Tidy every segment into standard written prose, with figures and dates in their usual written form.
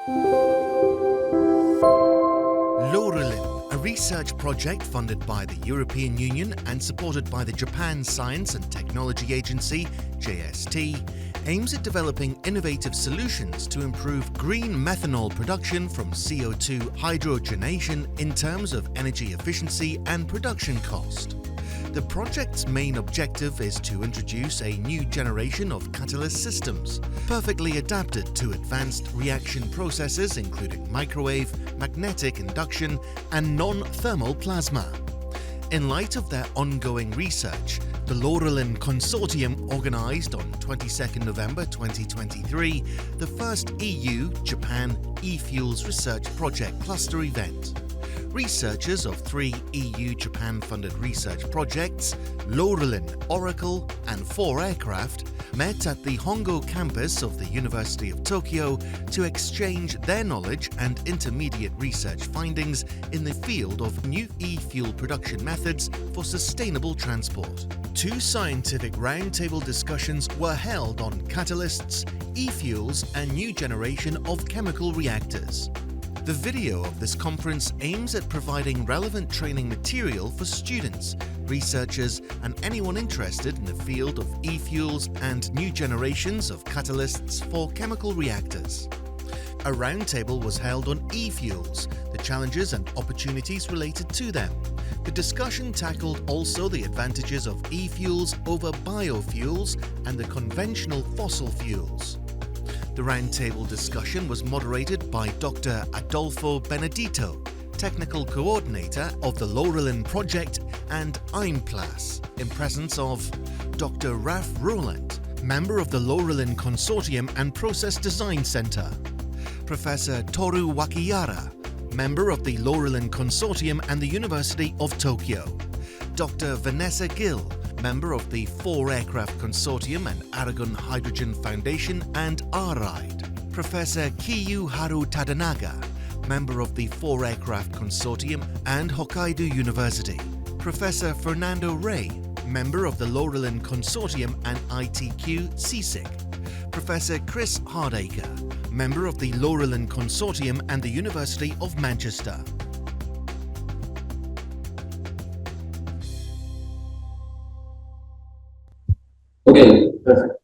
LAURELIN, a research project funded by the European Union and supported by the Japan Science and Technology Agency, JST, aims at developing innovative solutions to improve green methanol production from CO2 hydrogenation in terms of energy efficiency and production cost. The project's main objective is to introduce a new generation of catalyst systems, perfectly adapted to advanced reaction processes including microwave, magnetic induction, and non-thermal plasma. In light of their ongoing research, the LAURELIN Consortium organised on 22nd November 2023 the first EU-Japan e-fuels research project cluster event. Researchers of 3 EU-Japan-funded research projects, LAURELIN, Oracle, and 4 Aircraft, met at the Hongo campus of the University of Tokyo to exchange their knowledge and intermediate research findings in the field of new e-fuel production methods for sustainable transport. 2 scientific roundtable discussions were held on catalysts, e-fuels, and new generation of chemical reactors. The video of this conference aims at providing relevant training material for students, researchers, and anyone interested in the field of e-fuels and new generations of catalysts for chemical reactors. A roundtable was held on e-fuels, the challenges and opportunities related to them. The discussion tackled also the advantages of e-fuels over biofuels and the conventional fossil fuels. The roundtable discussion was moderated by Dr. Adolfo Benedito, Technical Coordinator of the LAURELIN project and IMPLAS, in presence of Dr. Raf Roland, member of the LAURELIN Consortium and Process Design Center, Professor Toru Wakiyara, member of the LAURELIN Consortium and the University of Tokyo, Dr. Vanessa Gill, member of the 4 Aircraft Consortium and Aragon Hydrogen Foundation and RIDE, Professor Kiyuharu Tadanaga, member of the 4 Aircraft Consortium and Hokkaido University, Professor Fernando Rey, member of the LAURELIN Consortium and ITQ CSIC, Professor Chris Hardacre, member of the LAURELIN Consortium and the University of Manchester. Okay, perfect.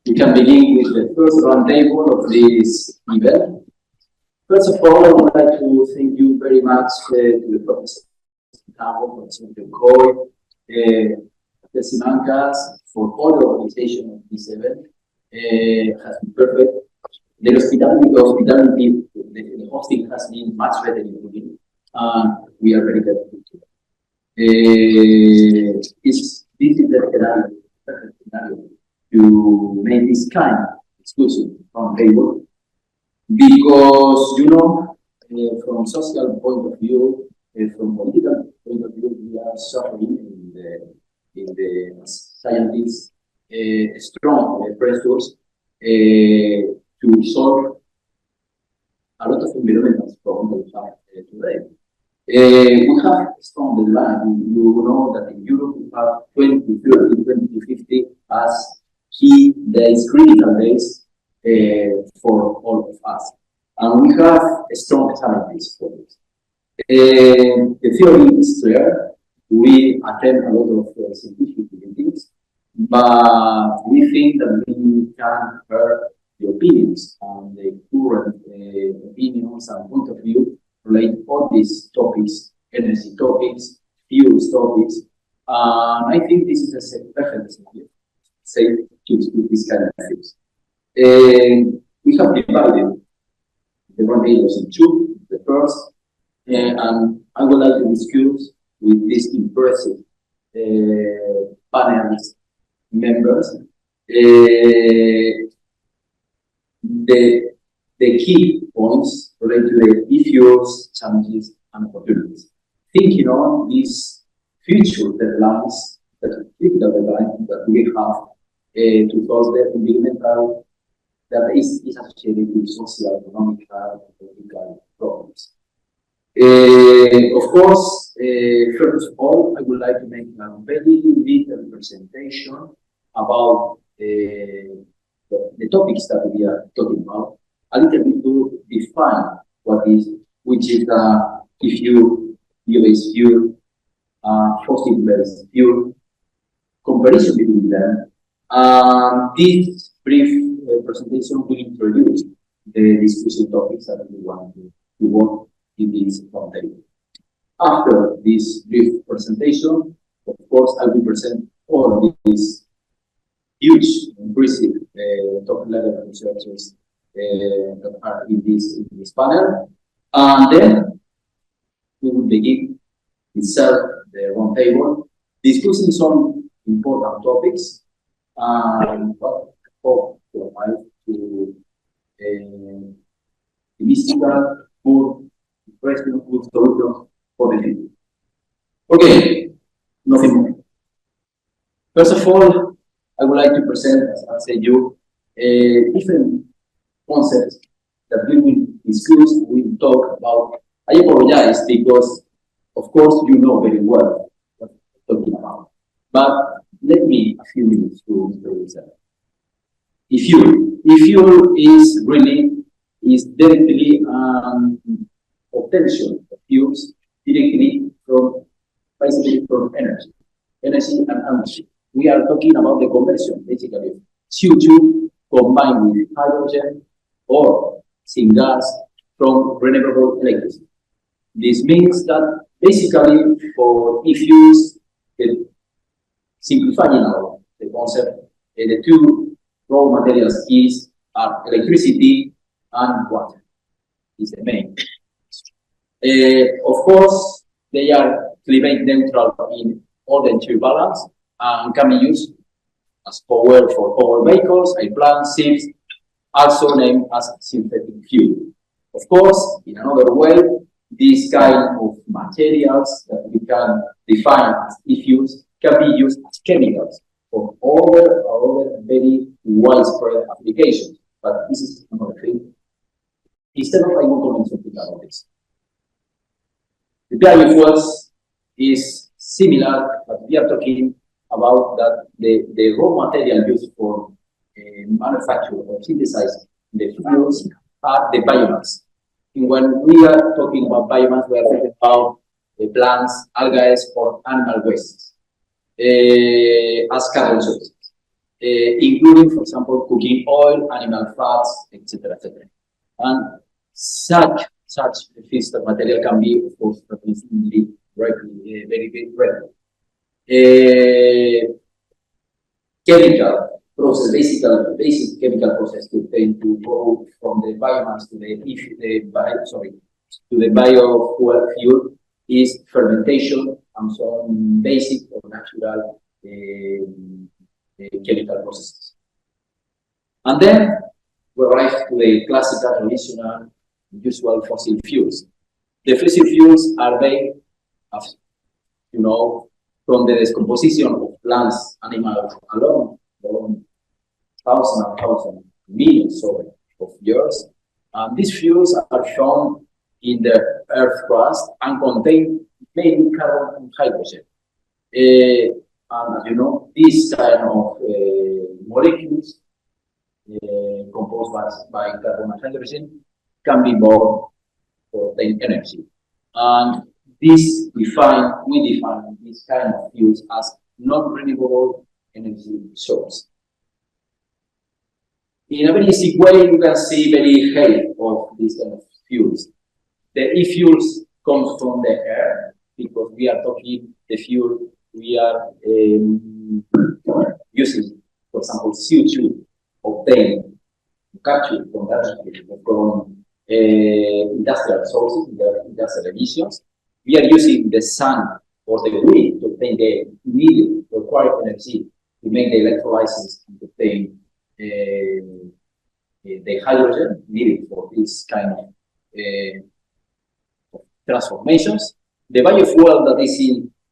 We can begin with the first roundtable of this event. First of all, I would like to thank you very much to the Professor Professor Coy, the Simancas, for all the organization of this event. Has been perfect. The hospitality, the hosting has been much better in the beginning, and we are very grateful to it. This is the perfect scenario to make this kind of discussion on table, because from social point of view, from political point of view, we are suffering in the scientists strong pressures to solve a lot of environmental problems we have today. We have strong deadline. You know that in Europe we have 2030, 2050 as key days, critical days for all of us. And we have strong challenges for this. The theory is clear. We attend a lot of scientific meetings, but we think that we can hear the opinions and the current opinions and point of view relate all these topics, energy topics, fuels topics, and I think this is a perfect scenario to discuss this kind of things. We have divided the roundtables in 2. The first, and I would like to discuss with these impressive panelist members the key points related to the e-fuels, challenges, and opportunities. Thinking on these future deadlines, that critical deadlines that we have to solve the environmental that is associated with social, economic, and political problems. Of course, first of all, I would like to make a very little presentation about the topics that we are talking about, a little bit to define which is if you bio-based fuel, fossil-based fuel, comparison between them. This brief presentation will introduce the discussion topics that we want to work in this roundtable. After this brief presentation, of course, I will present all of these huge, impressive top-level researchers that are in this panel. And then we will begin itself the roundtable, discussing some important topics and what hope to arrive to mystical, good, interesting, good solutions for the future. Okay, nothing more. First of all, I would like to present, as I said, you different concepts that we will discuss, we will talk about. I apologize because, of course, you know very well what I'm talking about. But let me a few minutes to introduce that. If fuel is directly obtention of fuels directly from basically from energy and energy. We are talking about the conversion, basically, CO2 combined with hydrogen or syngas from renewable electricity. This means that basically for e-fuels, simplifying the concept, the two raw materials are electricity and water. Is the main. Of course, they are climate neutral in order balance and can be used as power for power vehicles, airplanes, ships, also named as synthetic fuel. Of course, in another way, these kind of materials that we can define as e-fuels can be used as chemicals for other very widespread applications. But this is another thing. Instead of, I want to mention something about this. The biofuels is similar, but we are talking about that the raw material used for manufacture or synthesize the fuels are the biomass. And when we are talking about biomass, we are talking about the plants, algae, or animal wastes as carbon sources, including, for example, cooking oil, animal fats, etc., etc. And such feedstock material can be, of course, representatively very readily. Chemical process, basic chemical process to go from the biomass to the biofuel fuel is fermentation and some basic or natural chemical processes. And then we arrive to the classical, traditional, usual fossil fuels. The fossil fuels are made, as you know, from the decomposition of plants, animals alone, thousands, millions of years. And these fuels are found in the Earth's crust and contain mainly carbon and hydrogen. And as you know, these kind of molecules composed by carbon and hydrogen can be burned to obtain energy. And we define this kind of fuels as non-renewable energy source. In a very basic way, you can see very health of these kind of fuels. The e-fuels comes from the air because we are talking the fuel we are using, for example, CO2 obtained, captured from industrial sources, industrial emissions. We are using the sun or the wind to obtain the needed required energy to make the electrolysis and to obtain the hydrogen needed for this kind of transformations. The biofuel that is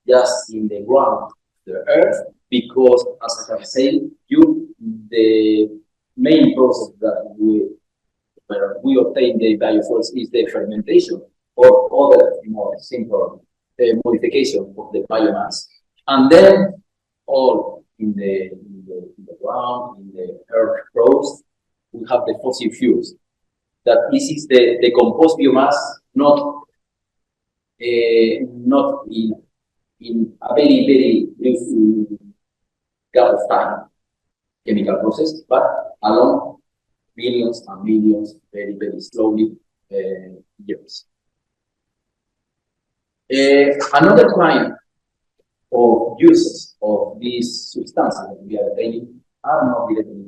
just in the ground, the earth, because as I have said, the main process that we obtain the biofuels is the fermentation or other more simple modification of the biomass, and then all in the ground, in the earth crust, we have the fossil fuels. that this is the composed biomass, not in a very brief gap of time, chemical process, but along millions and millions, very slowly years. Another kind of uses of these substances that we are obtaining are not directly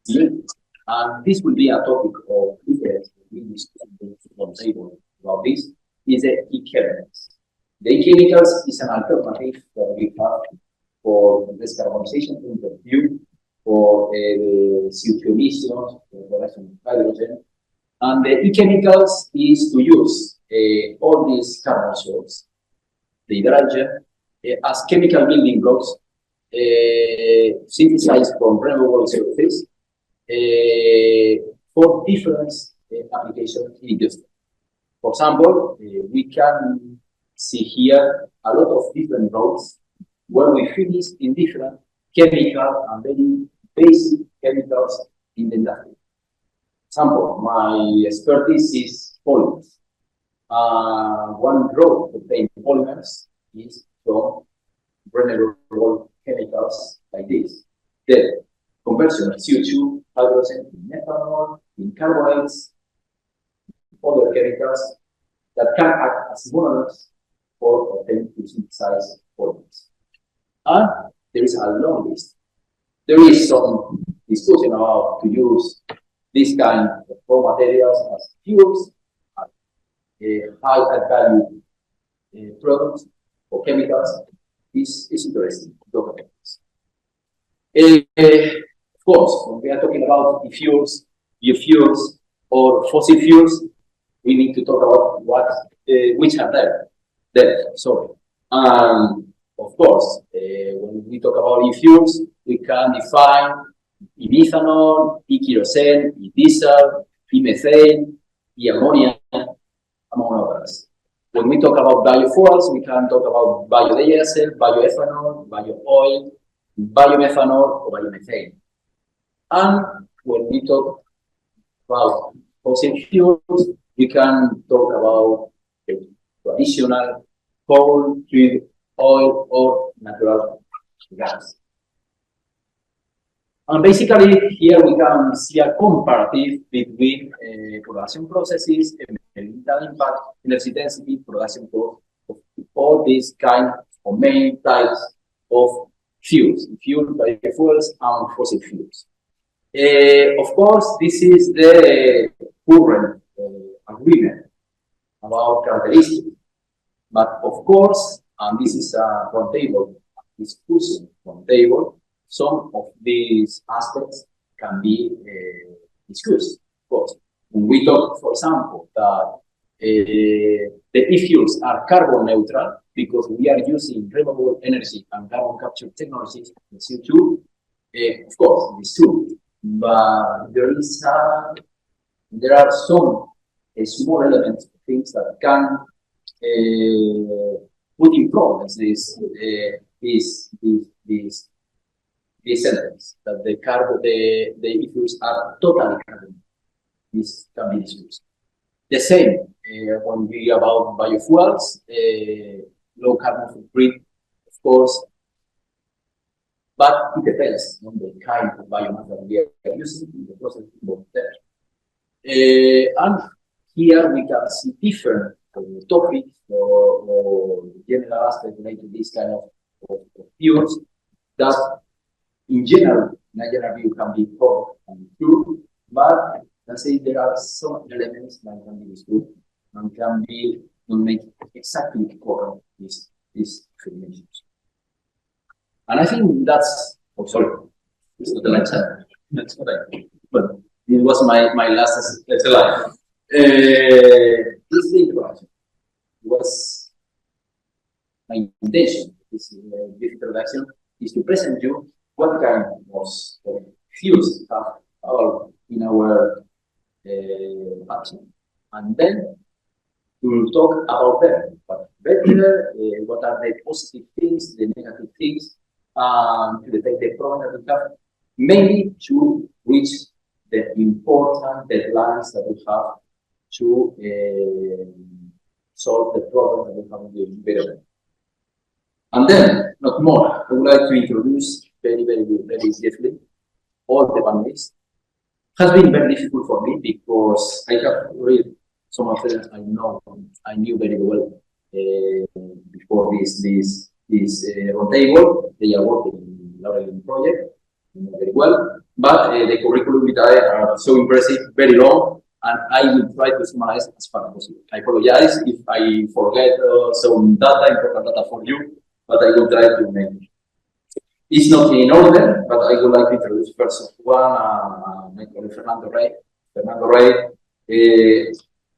linked, and this will be a topic of interest we discuss on the table about this, is the e-chemicals. The e-chemicals is an alternative that we have for decarbonization point of view, for CO2 emissions, for production of hydrogen. And the e-chemicals is to use all these carbon salts, the hydrogen, as chemical building blocks synthesized from renewable sources for different applications in industry. For example, we can see here a lot of different routes where we finish in different chemical and very basic chemicals in the industry. For example, my expertise is polymers. One route to obtain polymers is from renewable chemicals like this. The conversion of CO2, hydrogen, in methanol, in carbonates, other chemicals that can act as monomers for obtaining to synthesize polymers. And there is a long list. There is some discussion about to use this kind of raw materials as fuels, high add value products or chemicals. This is interesting to talk about this. Of course, when we are talking about fuels, biofuels, or fossil fuels, we need to talk about which are there. Of course, when we talk about e-fuels, we can define e-methanol, e-kerosene, e-diesel, e-methane, e-ammonia, among others. When we talk about biofuels, we can talk about biodiesel, bioethanol, bio-oil, biomethanol, or biomethane. And when we talk about fossil fuels, we can talk about traditional coal, crude oil, or natural gas. And basically, here we can see a comparative between production processes, environmental impact, energy density, production cost of all these kind of main types of fuels, biofuels, and fossil fuels. Of course, this is the current agreement about characteristics. But of course, and this is a roundtable discussion roundtable, some of these aspects can be discussed. Of course, when we talk, for example, that the e-fuels are carbon neutral because we are using renewable energy and carbon capture technologies, CO2, of course, it's true. But there are some small elements, things that can put in problems this sentence that the e-fuels are totally carbon. This can be discussed. The same when we about biofuels, low carbon footprint, of course, but it depends on the kind of biomass that we are using in the process of there. And here we can see different topics or general aspects related to this kind of fuels that in general view can be taught and true, but let's say there are some elements that can be discussed and can be not make exactly correct these explanations. And I think that's sorry, it's not the last time. That's what I think. But it was my last slide. This introduction was my intention. This introduction is to present you what kind of fuels have all in our action, and then we will talk about them. But better, what are the positive things, the negative things, to detect the problem that we have, mainly to reach the important deadlines that we have to solve the problem that we have in the environment. And then, not more, I would like to introduce very briefly all the panelists. It has been very difficult for me because I have read some of them I knew very well before this roundtable. They are working in LAURELIN project very well, but the curriculum vitae are so impressive, very long, and I will try to summarize as far as possible. I apologize if I forget some important data for you, but I will try to make it. It's not in order, but I would like to introduce first one, my colleague Fernando Rey. Fernando Rey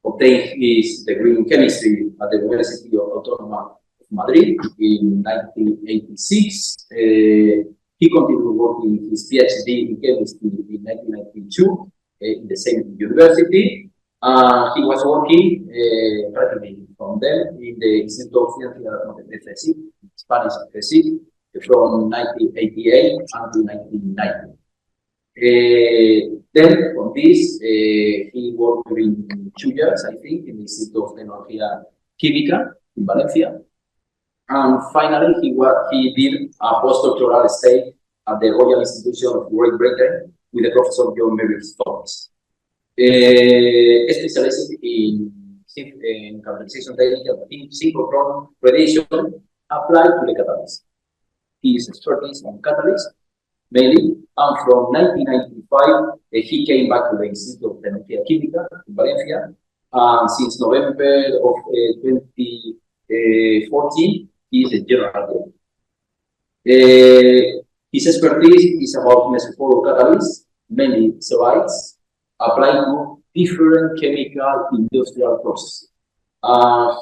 obtained his degree in chemistry at the University of Autónoma of Madrid in 1986. He continued working his PhD in chemistry in 1992 in the same university. He was working practically from then in the Instituto de Ciencias de CSIC, Spanish CSIC, from 1988 until 1990. Then, from this, he worked during 2 years, I think, in the Instituto de Tecnología Química in Valencia. And finally, he did a postdoctoral stay at the Royal Institution of Great Britain with the Professor John Merrill Thomas. Specialized in characterization technique in synchrotron radiation applied to the catalyst. His expertise on catalyst mainly, and from 1995 he came back to the Instituto de Tecnología Química in Valencia, and since November of 2014 he is a general director. His expertise is about mesophoto catalysts, mainly ceramides, applied to different chemical industrial processes.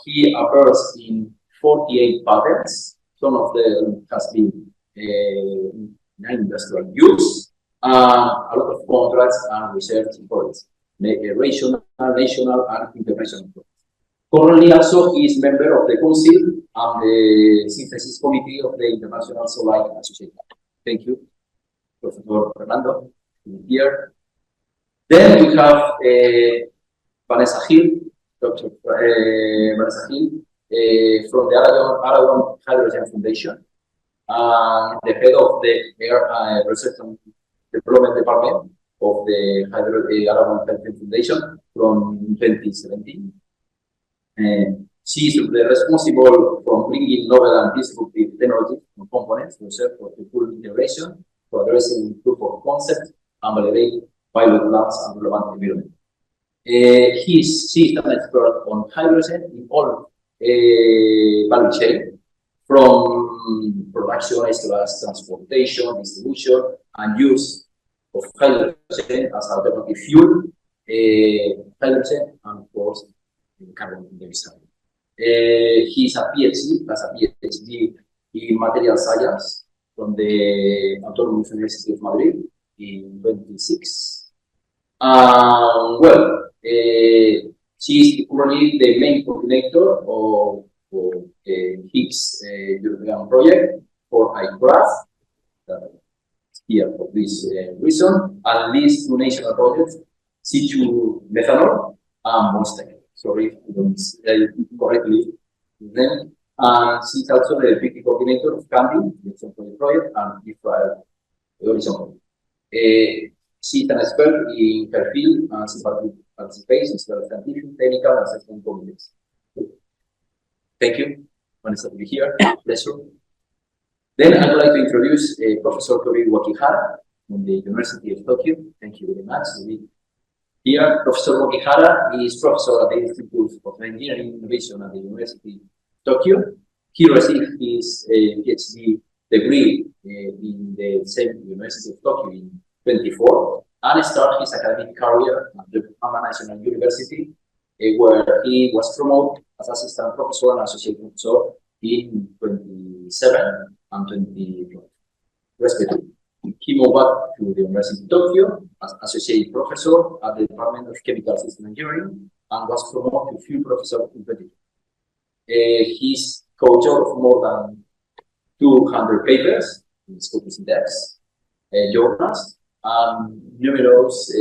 He appears in 48 patents. Some of them has been in industrial use, a lot of contracts and research projects, regional, national, and international projects. Currently, also, he is member of the Council and the Synthesis Committee of the International Solid Association. Thank you, Professor Fernando, here. Then we have Vanessa Hill, Dr. Vanessa Hill, from the Aragon Hydrogen Foundation, the head of the Research and Development Department of the Aragon Hydrogen Foundation from 2017. She is responsible for bringing novel and disruptive technology and components to serve for the full integration, for addressing proof of concept and validate pilot plants and relevant environment. She is an expert on hydrogen in all value chain, from production as well as transportation, distribution, and use of hydrogen as alternative fuel, hydrogen, and of course, carbon dioxide. He is a PhD in material science from the Autonomous University of Madrid in 26. She is currently the main coordinator of Higgs European project for iCraft, here for this reason, and leads 2 national projects, C2 methanol and Mostec. Sorry if I don't say it correctly. Then, she's also the deputy coordinator of CANDI, the project, and Israel Horizon. She's an expert in her field and she participates in several scientific, technical, and assessment committees. Thank you. Vanessa to be here. Pleasure. Then I would like to introduce Professor Tobi Wakihara from the University of Tokyo. Thank you very much. Here, Professor Wakihara is professor at the Institute of Engineering and Innovation at the University of Tokyo. He received his PhD degree in the same University of Tokyo in 24 and started his academic career at the Yokohama National University, where he was promoted as assistant professor and associate professor in 27 and 2012, respectively. He moved back to the University of Tokyo as associate professor at the Department of Chemical System Engineering and was promoted to field professor in 20. He's co-author of more than 200 papers in Scopus Index, journals, and numerous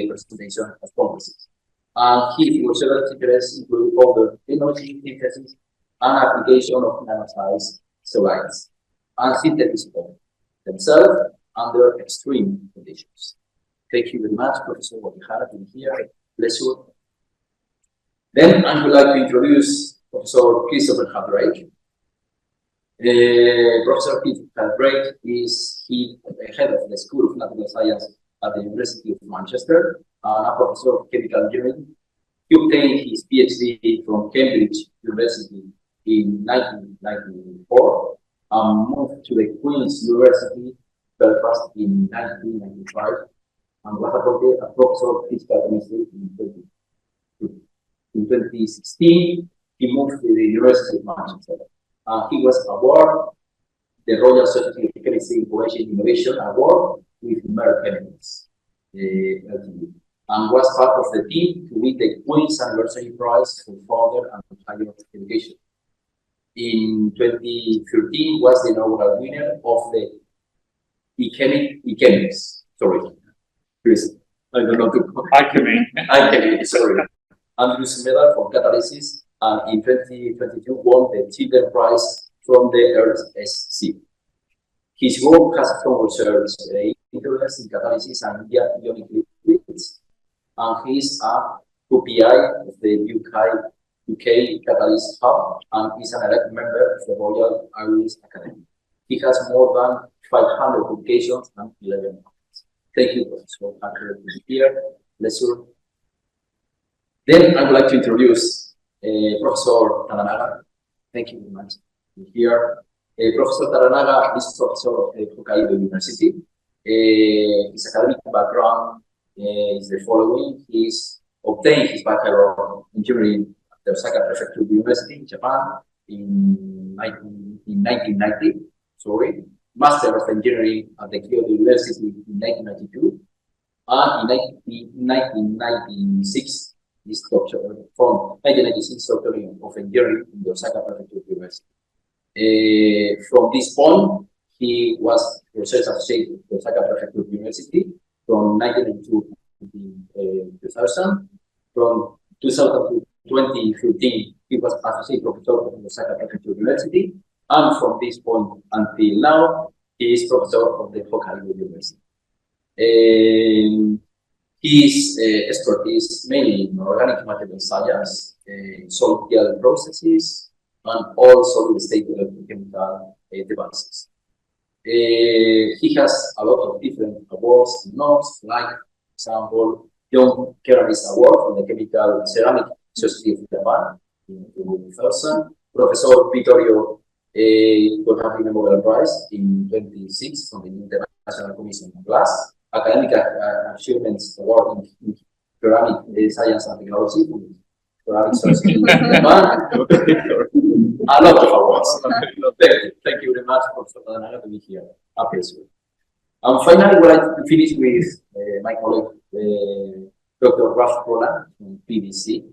presentations at conferences. And his research interests include other technology synthesis and application of nanosized cell lines and synthesis of themselves under extreme conditions. Thank you very much, Professor Botijara, to be here. Pleasure. Then I would like to introduce Professor Christopher Drake. Professor Christopher Drake is head of the School of Natural Science at the University of Manchester and a professor of chemical engineering. He obtained his PhD from Cambridge University in 1994 and moved to the Queen's University, Belfast in 1995 and was appointed a professor of physical chemistry in 2016. He moved to the University of Manchester. He was awarded the Royal Society of Chemistry Innovation Award with Merck Chemicals, Ltd, and was part of the team to win the Queen's Anniversary Prize for Further and Higher Education. In 2013, was the inaugural winner of the Chris, I don't know to sorry. Andrews Medal for Catalysis, and in 2022 won the Children's Prize from the RSC. His work has from research interest in catalysis and ionic liquids, and he is a QPI of the UK Catalyst Hub and is an elect member of the Royal Irish Academy. He has more than 500 publications and 11 patents. Thank you, Professor Hacker, to be here. Lecture. Then I would like to introduce Professor Taranaga. Thank you very much for being here. Professor Taranaga is professor of Hokkaido University. His academic background is the following. He's obtained his Bachelor of Engineering at the Osaka Prefecture University in Japan in 1990. Master of Engineering at the Kyoto University in 1992. And in 1996, this doctor from 1996 Doctor of Engineering in the Osaka Prefecture University. From this point, he was research associate at the Osaka Prefecture University from 1992 to 2000. From 2000 to 2013, he was associate professor of the Osaka Prefecture University, and from this point until now, he is professor of the Hokkaido University. His expertise mainly in organic material science, solid processes, and all solid-state electrochemical devices. He has a lot of different awards and notes, like, for example, Young Keramist Award from the Chemical Ceramic Society of Japan in 2000. Professor Vittorio got a Nobel Prize in 2006 from the International Commission on Glass. Academic Achievements Award in Ceramic Science and Technology from Ceramic Society in Japan. A lot of awards. Thank you very much, Professor Taranaga, to be here. A pleasure. And finally, we'd like to finish with my colleague, Dr. Ralph Roland from PVC.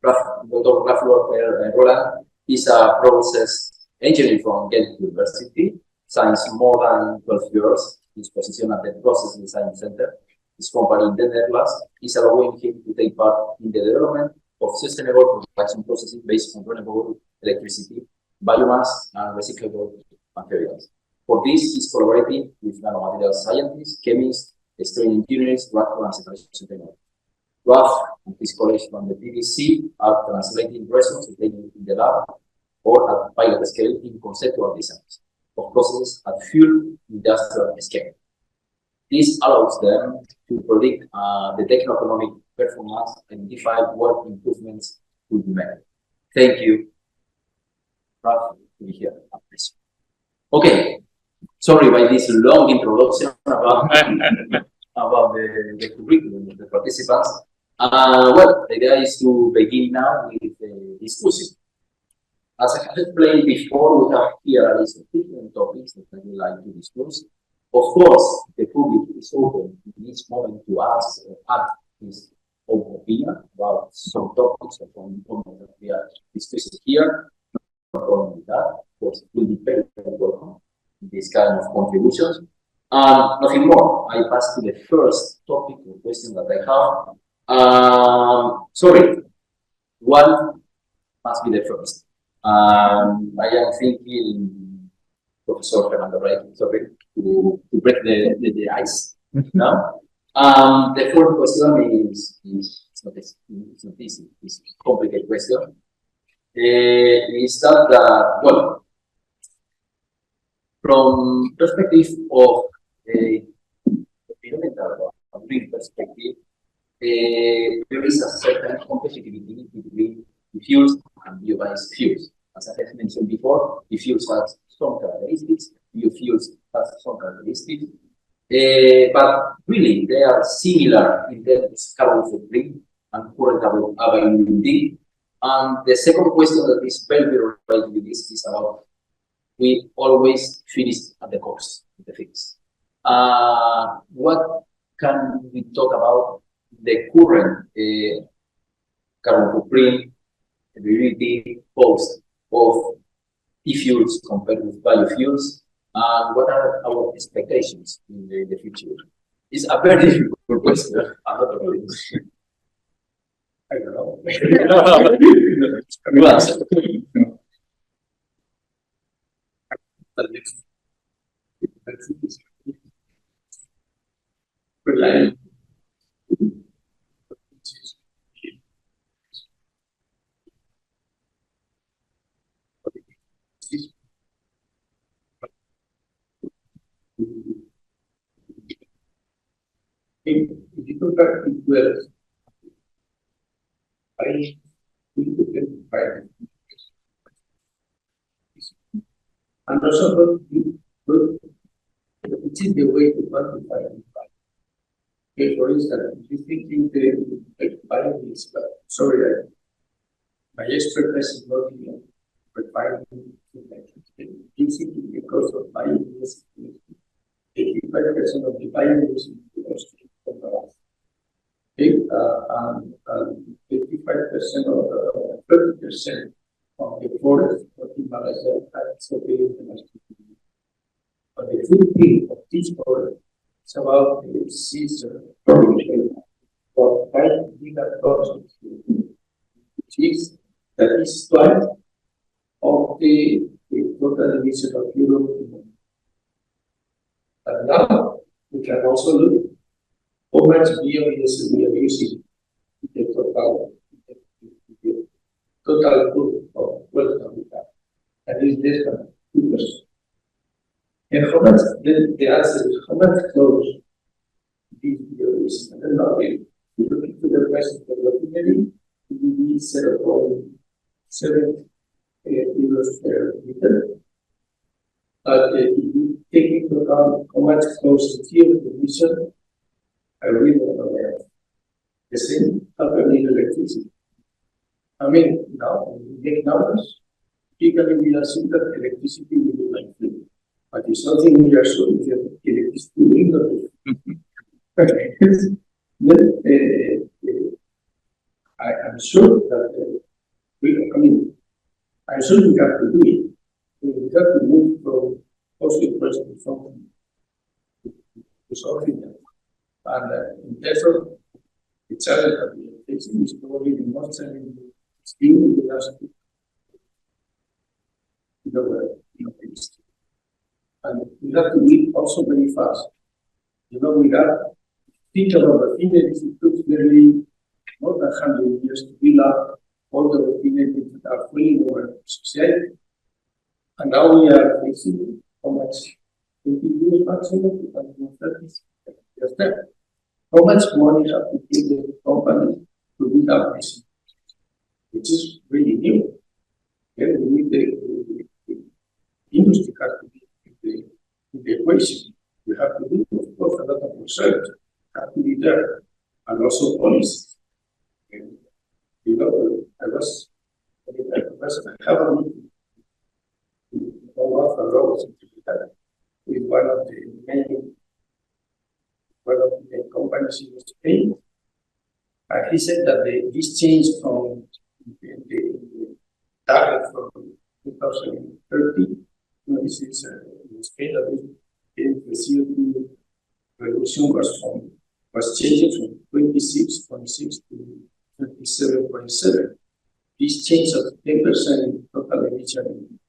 Dr. Ralph Roland is a process engineer from Ghent University, since more than 12 years. His position at the Process Design Center, his company in the Netherlands, is allowing him to take part in the development of sustainable production processes based on renewable electricity, biomass, and recyclable materials. For this, he's collaborating with nanomaterial scientists, chemists, strain engineers, reactor and separation technology. Ralph and his colleagues from the BBC are translating results obtained in the lab or at pilot scale in conceptual designs of processes at full industrial scale. This allows them to predict the techno-economic performance and identify what improvements will be made. Thank you, Ralph, to be here. Okay, sorry by this long introduction about, about the curriculum of the participants. Well, the idea is to begin now with the discussion. As I have explained before, we have here a list of different topics that I would like to discuss. Of course, the public is open in this moment to ask or add his own opinion about some topics or some comments that we are discussing here. Not only that, of course, it will be very, very welcome in this kind of contributions. Nothing more. I pass to the first topic or question that I have. Sorry, one must be the first. I am thinking, Professor Fernando, right? Sorry, to break the ice now. The fourth question is it's not easy, it's a complicated question. Is that, well, from perspective of environmental or green perspective, there is a certain competitivity between the fuels and bio-based fuels. As I have mentioned before, the fuels have some characteristics, biofuels have some characteristics, but really they are similar in terms of carbon footprint and current availability. And the second question that is very related with this is about we always finish at the cost of the things. What can we talk about the current carbon footprint, availability, cost of e-fuels compared with biofuels, and what are our expectations in the future? It's a very difficult question. A lot of things. I don't know. You answer. Reliable. If you look at it well, I will and also it is the way to quantify it. Okay, for instance, if you think in the biofuels, sorry, my expertise is not in refining basically because of biofuels. 85% of the biofuels is from the earth. Okay, and 55% of 30% of the forest of the Malaysia is located in the but the footprint of this forest is about the season for 5 gigatons, which is that is twice of the total emission of Europe. And now we can also look how much biogas we are using in the total group of wealth that we have. That is less than 2%. And how much, then the answer is how much close these biogas. And then now we look into the price of the refinery, it will be 0.7 euros per liter. But if you take into account how much close the fuel emission, I really don't know that. The same happened in electricity. I mean, now, when we make numbers, typically we assume that electricity will be like free. But it's something we are sure that electricity will not be. Then, I'm sure that I'm sure we have to do it. We have to move from fossil fuels to something else. And in terms of the challenge that we are facing is probably the most challenging skill in the last history. And we have to do it also very fast. We have think about refineries, it took nearly more than 100 years to build up all the refineries that are fully in our society. And now we are facing how much 20 years maximum, 2030 just there. How much money have to give the company to build up this, which is really new. Then we need the industry has to be in the equation. We have to do, of course, a lot of research, have to be there, and also policy. And, I have a meeting with one of the companies in Spain, and he said that this change from the target from 2030, this is in Spain that the CO2 reduction was changing from 26.6 this change of 10% in total emission in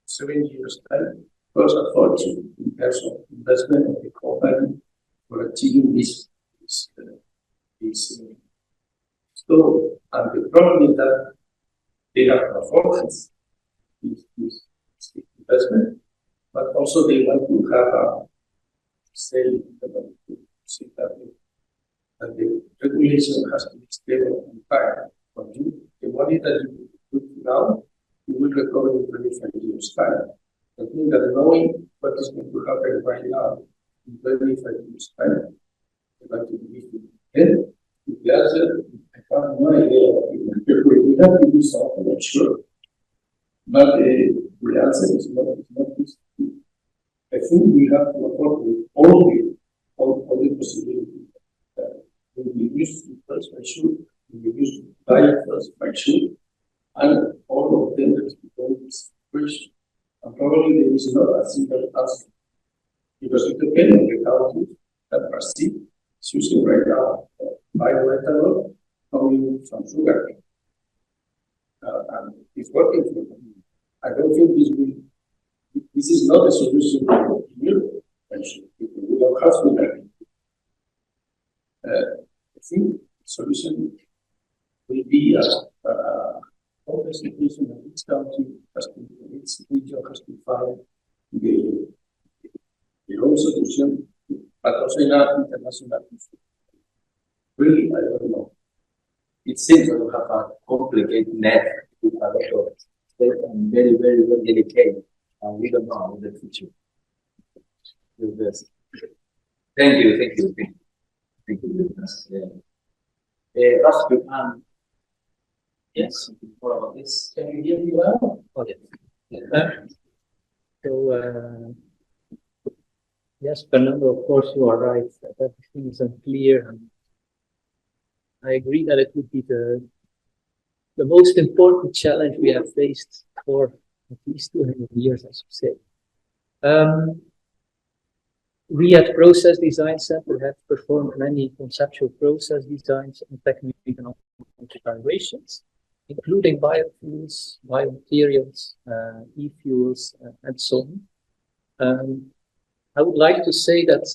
7 years' time costs a fortune in terms of investment of the company for achieving this. So, and the problem is that they have performance, this investment, but also they want to have a say that the regulation has to be stable and fair. For you, the money that you put now, you will recover in 25 years' time. I think that knowing what is going to happen right now in 25 years' time, I'd like to give you then the answer. I have no idea. We have to do something, I'm sure. But the answer is not this. I think we have to afford all the possibilities. We use first by sure, we use Biofuels by sure, and all of them has become this question. And probably there is not a single answer. Because it depends on the countries that Brazil is using right now bioethanol coming from sugar cane. And it's working for them. I don't think this is not a solution in Europe. We don't have sugar cane. I think the solution will be a whole situation that each country has to, each region has to find the own solution, but also in our international issue. Really, I don't know. It seems that we have a complicated net with a lot of state and very, very, very delicate, and we don't know the future. With this. Thank you. Rasmus, yes, what about this? Can you hear me well? Oh, yes. Yes, Fernando, of course you are right that everything is unclear, and I agree that it would be the most important challenge we have faced for at least 200 years, as you say. We at Process Design Center have performed many conceptual process designs and technical evaluations, including biofuels, biomaterials, e-fuels, and so on. I would like to say that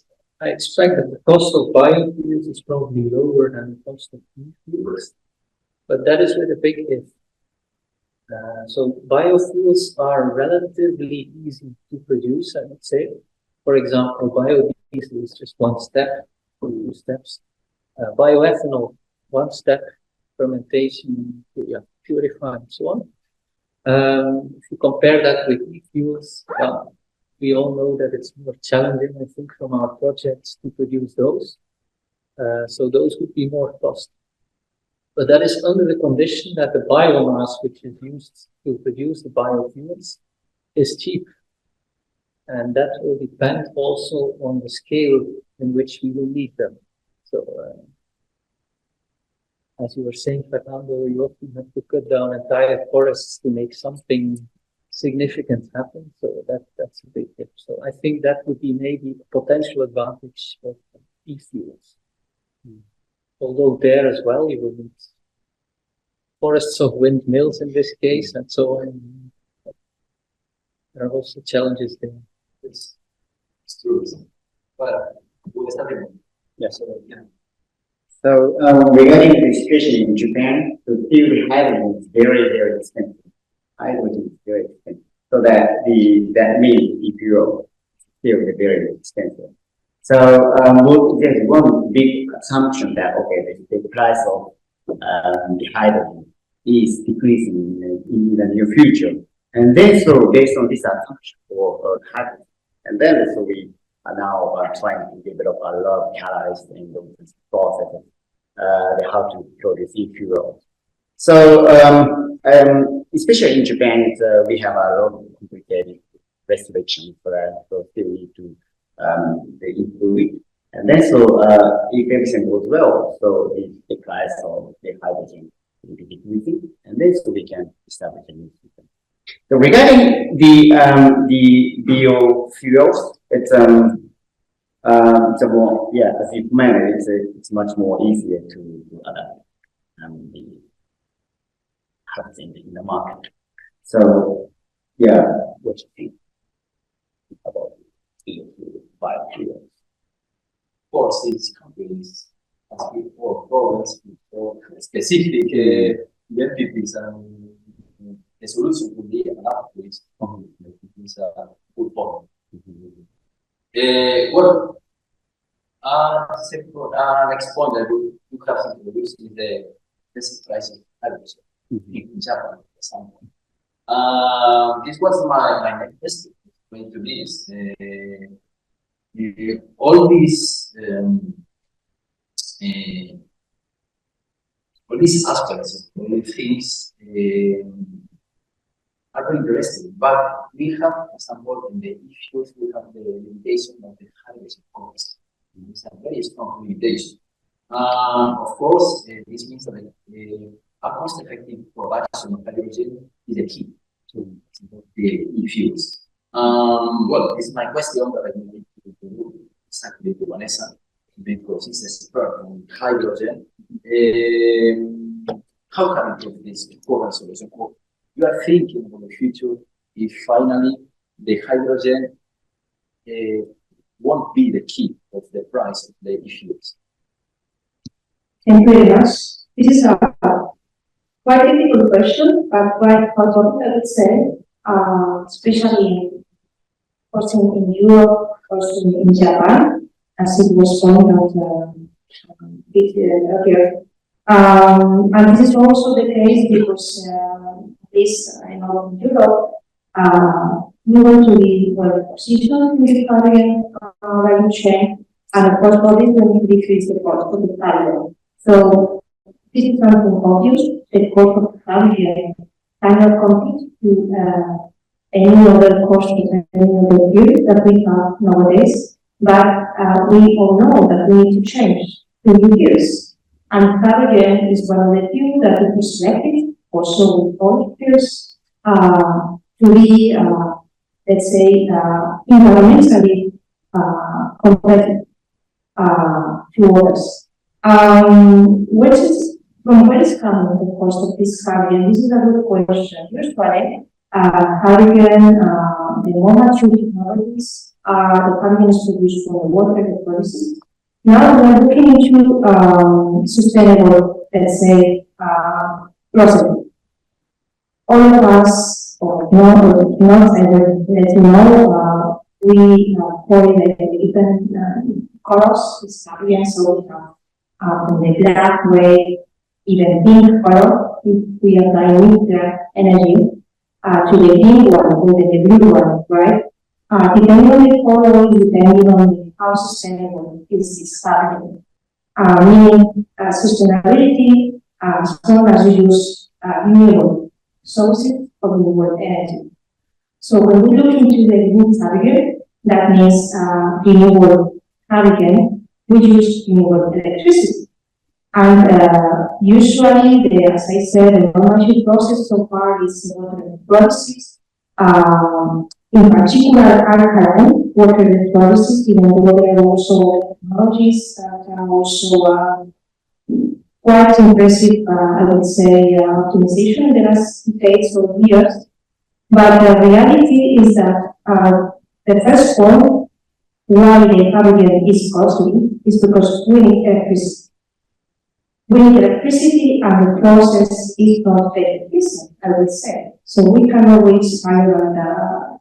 I expect that the cost of biofuels is probably lower than the cost of e-fuels, but that is with a big if. So biofuels are relatively easy to produce, I would say. For example, biodiesel is just one step or 2 steps. Bioethanol, 1 step, fermentation, purify, and so on. If you compare that with e-fuels, we all know that it's more challenging, I think, from our projects to produce those. So those would be more cost. But that is under the condition that the biomass which is used to produce the biofuels is cheap. And that will depend also on the scale in which we will need them. So, as you were saying, Fernando, you often have to cut down entire forests to make something significant happen. So that's a big tip. So I think that would be maybe a potential advantage of e-fuels. Although there as well, you will need forests of windmills in this case, and so on. There are also challenges there. It's true. But we'll start it. Yes. So regarding the situation in Japan, the fuel hydrogen is very, very expensive. Hydrogen is very expensive. So that means e-fuel still very expensive. So there's one big assumption that the price of the hydrogen is decreasing in the near future. And then so based on this assumption for hydrogen, and then so we are now trying to develop a lot of catalysts in those processes, how to produce e-fuel. So especially in Japan, we have a lot of complicated restrictions for that, so still need to improve it. And then so if everything goes well, so the price of the hydrogen will be decreasing, and then so we can establish a new system. So regarding the biofuels, it's more, as you mentioned, it's much more easier to adapt the what's in the market. So, yeah, what you think about biofuels? Of course, these companies asking for products for specific entities and the solution would be enough to this. It's a good point. Well, next point that we have to introduce is the basic price of hydrogen in Japan, for example. This was my next point to this. All these aspects, all these things are very interesting, but we have, for example, in the issues, we have the limitation of the hydrogen cost. It's a very strong limitation. Of course, this means that a cost-effective production of hydrogen is the key to the e-fuels. Well, this is my question that I need to do exactly to Vanessa, because it's expert on hydrogen. How can we improve this current solution? You are thinking about the future if finally the hydrogen won't be the key of the price of the e-fuels. Thank you very much. This is a quite difficult question, but quite hot topic, I would say, especially in Europe, also in Japan, as it was pointed out a bit earlier. And this is also the case because I know in Europe, we want to be well positioned in the hydrogen value chain, and of course, for this, we need to decrease the cost of the hydrogen. So this is something obvious. The cost of hydrogen cannot compete to any other cost of any other fuel that we have nowadays. But we all know that we need to change to new fuels. And hydrogen is one of the fuels that we selected, also with all fuels, to be, let's say, environmentally competitive to others. From where is coming the cost of this hydrogen? This is a good question. Usually, hydrogen, the more mature technologies, the hydrogen is produced from the water electrolysis. Now we are looking into sustainable, let's say, processing. All of us, or not, I will let you know, we correlate the different colors with hydrogen, so we have from the black, gray, even pink color, if we apply nuclear energy to the pink one or the blue one, right? Depending on the color, depending on how sustainable is this hydrogen. Meaning sustainability as long as you use renewable sources of renewable energy. So when we look into the green hydrogen, that means renewable hydrogen, we use renewable electricity. And usually, as I said, the normative process so far is water electrolysis. In particular, alkaline water electrolysis, even though there are also technologies that are also quite impressive, I would say, optimization in the last decades or years. But the reality is that the first point why the hydrogen is costly is because we need electricity. We need electricity, and the process is not very efficient, I would say. So we cannot reach around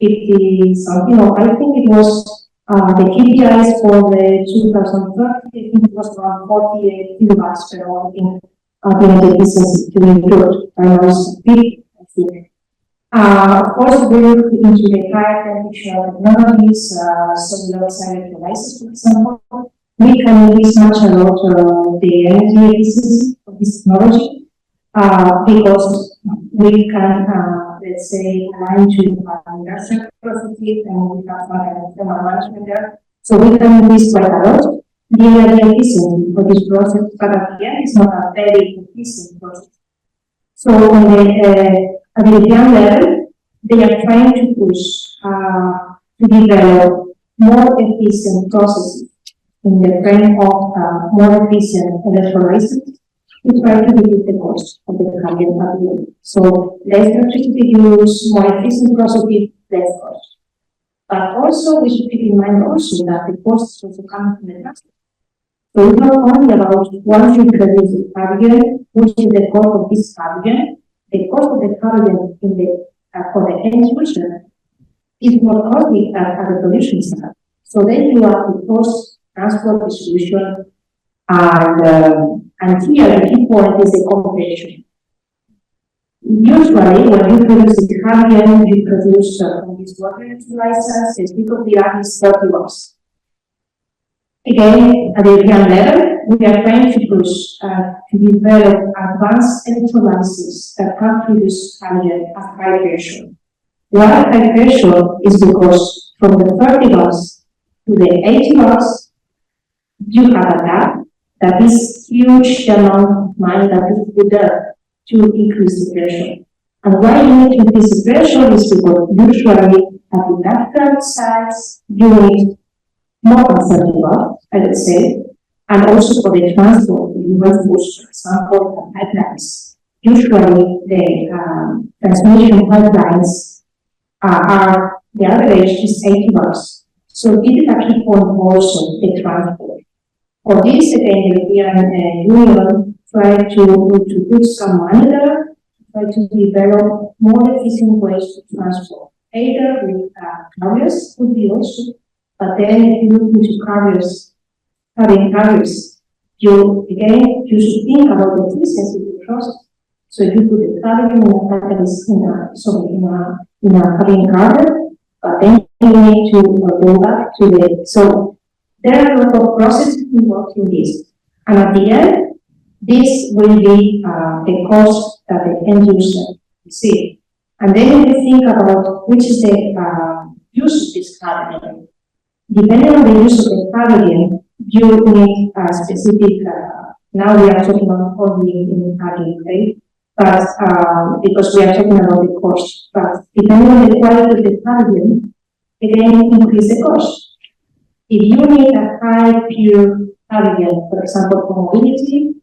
50 something, or I think it was the KPIs for the 2030, I think it was around 48 kilowatts per hour in the efficiency to be improved. I know it's big, I think. Of course, we look into the higher temperature technologies, solid oxide electrolysis, for example. We can increase much a lot the energy efficiency of this technology because we can, let's say, align to industrial processes, and we have thermal management there. So we can increase quite a lot the energy efficiency for this process, but at the end, it's not a very efficient process. So on at the European level, they are trying to push to develop more efficient processes in the frame of more efficient electrolysis, we try to reduce the cost of the hydrogen pavilion. So less electricity use, more efficient processes, less cost. But also we should keep in mind also that the costs also come from the transport. So it's not only about once you produce the hydrogen, which is the cost of this hydrogen, the cost of the hydrogen in the for the end user is more costly at the production side. So then you have the cost, transport, distribution, and here the key point is the compression. Usually, when you produce the hydrogen, you produce from this water electrolyzers, the peak of the earth is 30 watts. Again, at the European level, we are trying to push to develop advanced electrolyzers that can produce hydrogen at high pressure. Why high pressure is because from the 30 watts to the 80 watts, you have a gap that is huge amount of money that is put there to increase the pressure. And why you need to increase the pressure is because usually at the industrial sites, you need more than 30 watts, I would say, and also for the transport, you must push, for example, the pipelines. Usually the transmission pipelines are, the average is 80 watts. So it is a key point also, the transport. For this, again, the European Union tried to put some money there, try to develop more efficient ways to transport, either with carriers, could be also, but then if you look into carriers, having carriers, you should think about the efficiency of the process. So you put the carrier in a catalyst in a carrying carrier, but then you need to go back to the, so there are a lot of processes involved in this. And at the end, this will be the cost that the end user receives. And then you think about which is the use of this hydrogen. Depending on the use of the hydrogen, you need a specific, now we are talking about only in hydrogen, right? But because we are talking about the cost, but depending on the quality of the hydrogen, again, increase the cost. If you need a high pure hydrogen, for example, for mobility,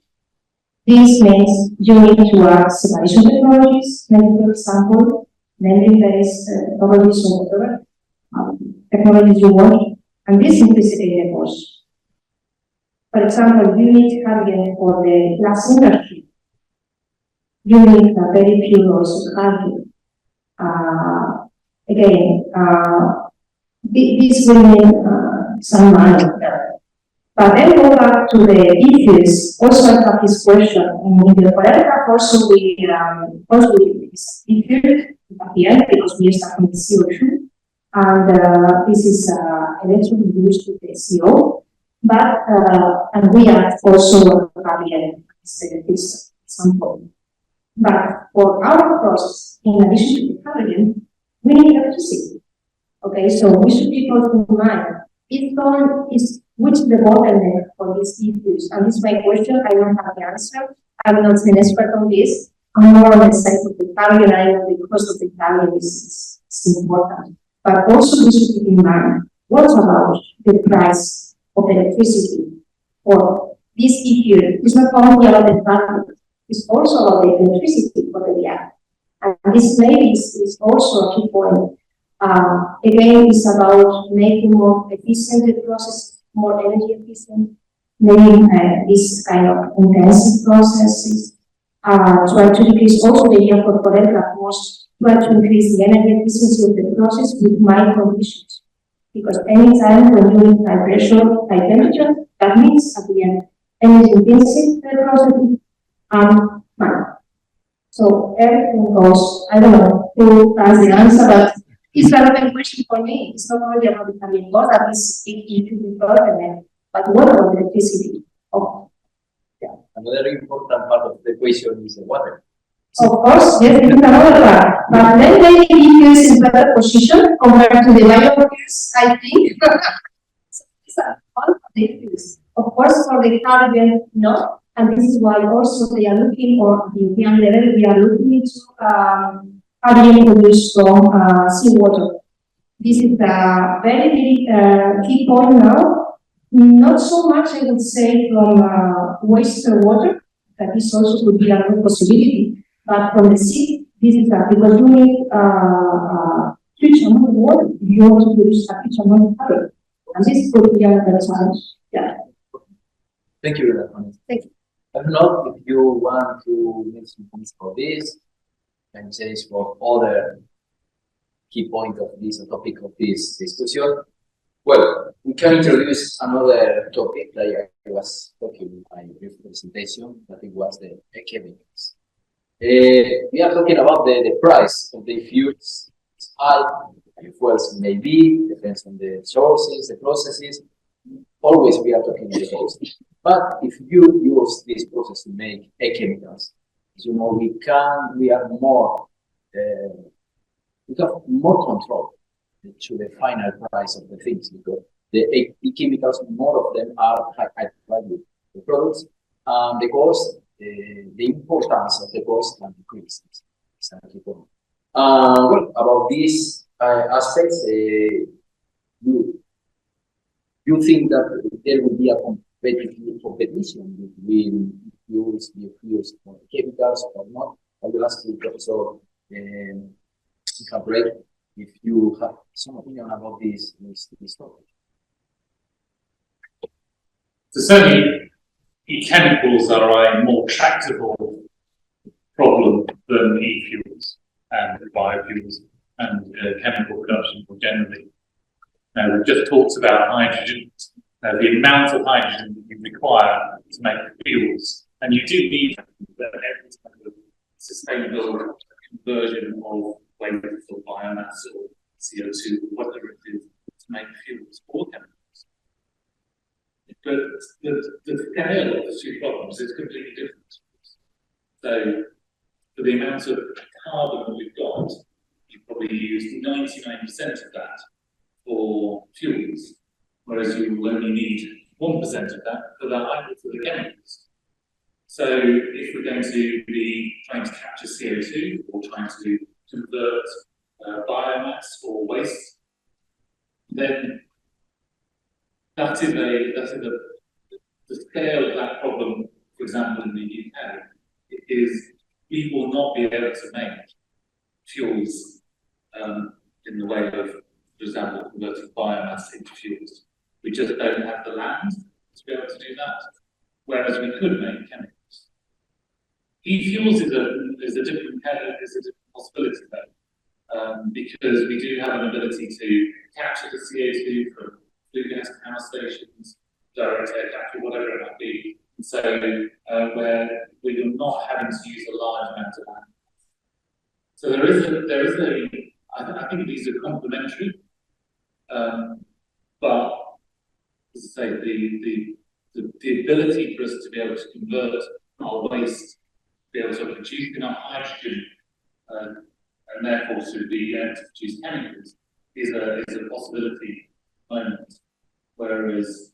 this means you need to add separation technologies, maybe for example, membrane-based technologies or whatever technologies you want, and this increases the cost. For example, you need hydrogen for the glass industry. You need a very pure also hydrogen. This will need some money there. But then go back to the issues. Also, I have this question. In the paragraph, also we this issue at the end because we start with CO2, and this is electrically used to the CO. But and we are also having this example. But for our process, in addition to the hydrogen, we need electricity. Okay, so we should keep in mind which is the bottleneck for these issues. And this is my question. I don't have the answer. I'm not an expert on this. I'm more on the side of the hydrogen. I know the cost of the hydrogen is important. But also we should keep in mind what about the price of electricity. Or this issue is not only about the hydrogen. It's also about the electricity for the reactor. And this maybe is also a key point. Again, it's about making more efficient the process, more energy efficient, maybe this kind of intensive processes. Try to decrease also the effort for most, try to increase the energy efficiency of the process with mild conditions. Because anytime when you need high pressure, high temperature, that means at the end, energy intensive process mild. So everything goes, I don't know who has the answer, but it's a relevant question for me. It's not only about the hydrogen cost, that is big issue before, but what about the electricity? Oh, yeah. Another important part of the equation is the water. Of course, yes, it's another part. But then maybe it is in better position compared to the biofuels, I think. So these are all of the issues. Of course, for the hydrogen, no. And this is why also they are looking, or at the European level, we are looking into hydrogen produced from seawater. This is a very big key point now. Not so much, I would say, from wastewater, that this also could be another possibility. But from the sea, this is that because you need huge amount of water, you want to produce a huge amount of water. And this could be another challenge. Yeah. Thank you very much. Thank you. I don't know if you want to mention things for this and change for other key point of this topic of this discussion. Well, we can introduce another topic that I was talking in my brief presentation, that it was the chemicals. We are talking about the price of the fuels. It's high, biofuels may be, depends on the sources, the processes. Always we are talking about the cost. But if you use this process to make chemicals, you know, we have more control to the final price of the things, because the chemicals, more of them are high value products. The cost, the importance of the cost can decrease. Well, about these aspects, you think that there will be a competition between biofuels or chemicals or not? I will ask you, Professor Cabrera, if you have some opinion about this topic. So certainly, chemicals are a more tractable problem than e-fuels and biofuels and chemical production more generally. We've just talked about hydrogen, the amount of hydrogen that you require to make fuels, and you do need every type of sustainable conversion of waste or biomass or CO2 or whatever it is to make fuels or chemicals. But the scale of the two problems is completely different. So, for the amount of carbon that we've got, you probably use 99% of that for fuels, whereas you will only need 1% of that for the chemicals. So, if we're going to be trying to capture CO2 or trying to convert biomass or waste, then the scale of that problem, for example, in the UK, is we will not be able to make fuels in the way of, for example, converting biomass into fuels. We just don't have the land to be able to do that, whereas we could make chemicals. E-fuels is a different possibility though, because we do have an ability to capture the CO2 from flue gas power stations, direct air capture, whatever it might be. And so where we're not having to use a large amount of land. So I think these are complementary, but as I say, the ability for us to be able to convert our waste, be able to produce enough hydrogen, and therefore to be able to produce chemicals is a possibility at the moment. Whereas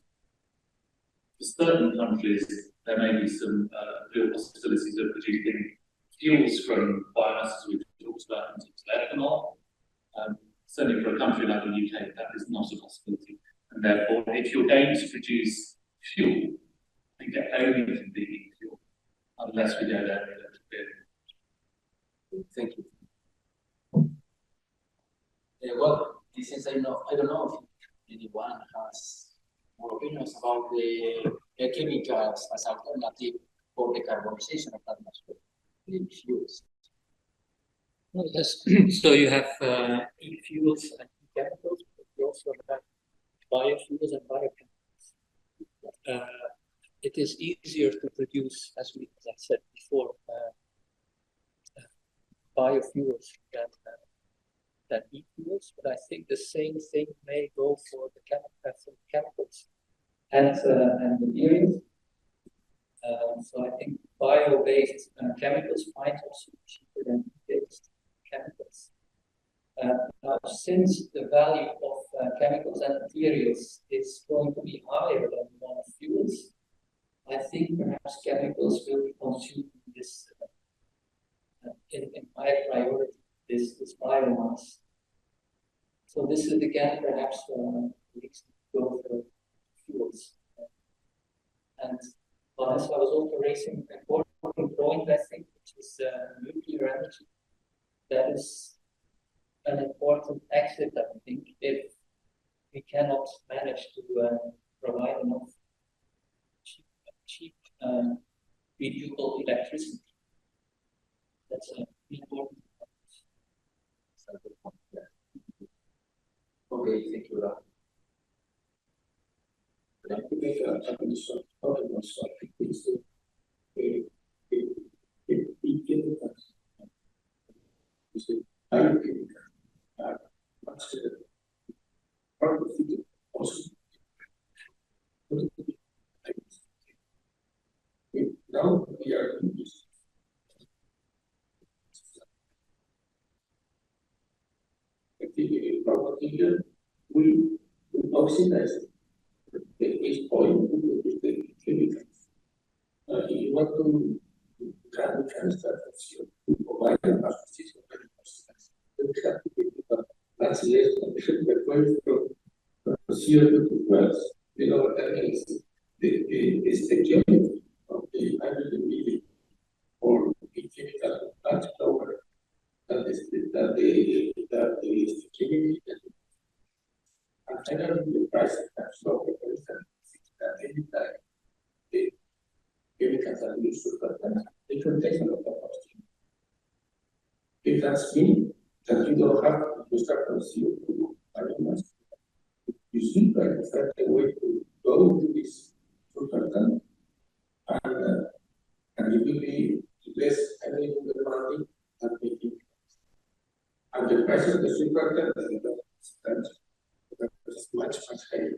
for certain countries, there may be some real possibilities of producing fuels from biomass, as we've talked about, in terms of ethanol. Certainly for a country like the UK, that is not a possibility. And therefore, if you're going to produce fuel, I think it only can be fuel, unless we go down the electric vehicle. Thank you. Well, since I don't know if anyone has more opinions about the chemicals as alternative for the carbonization of atmosphere in fuels. Well, yes. So you have e-fuels and chemicals, but you also have biofuels and biochemicals. It is easier to produce, as I said before, biofuels than e-fuels, but I think the same thing may go for the chemicals and materials. So I think bio-based chemicals might also be cheaper than e-based chemicals. Now, since the value of chemicals and materials is going to be higher than the one of fuels, I think perhaps chemicals will be consumed this in high priority, this biomass. So this is again perhaps the reason to go for fuels. And Vanessa was also raising important talking point, I think, which is nuclear energy. That is an important exit, I think, if we cannot manage to provide enough cheap renewable electricity. That's an important point. Okay, thank you. To make a condition, now we are in this. We oxidize the waste oil to the chemicals. If you want to transfer to provide a system, we have to get that's less than we're going from CO2 to wells. You know what that means? The security of the hydrogen needed for the chemical much lower than the security. And finally, the price of lower that any time the chemicals are used for that, it will take a lot of cost. It does mean that you don't have to start from CO2 biomass. You see, like, find a way to go to this surfactant, and it will be less heavily demanding than making. And the price of the surfactant is much higher.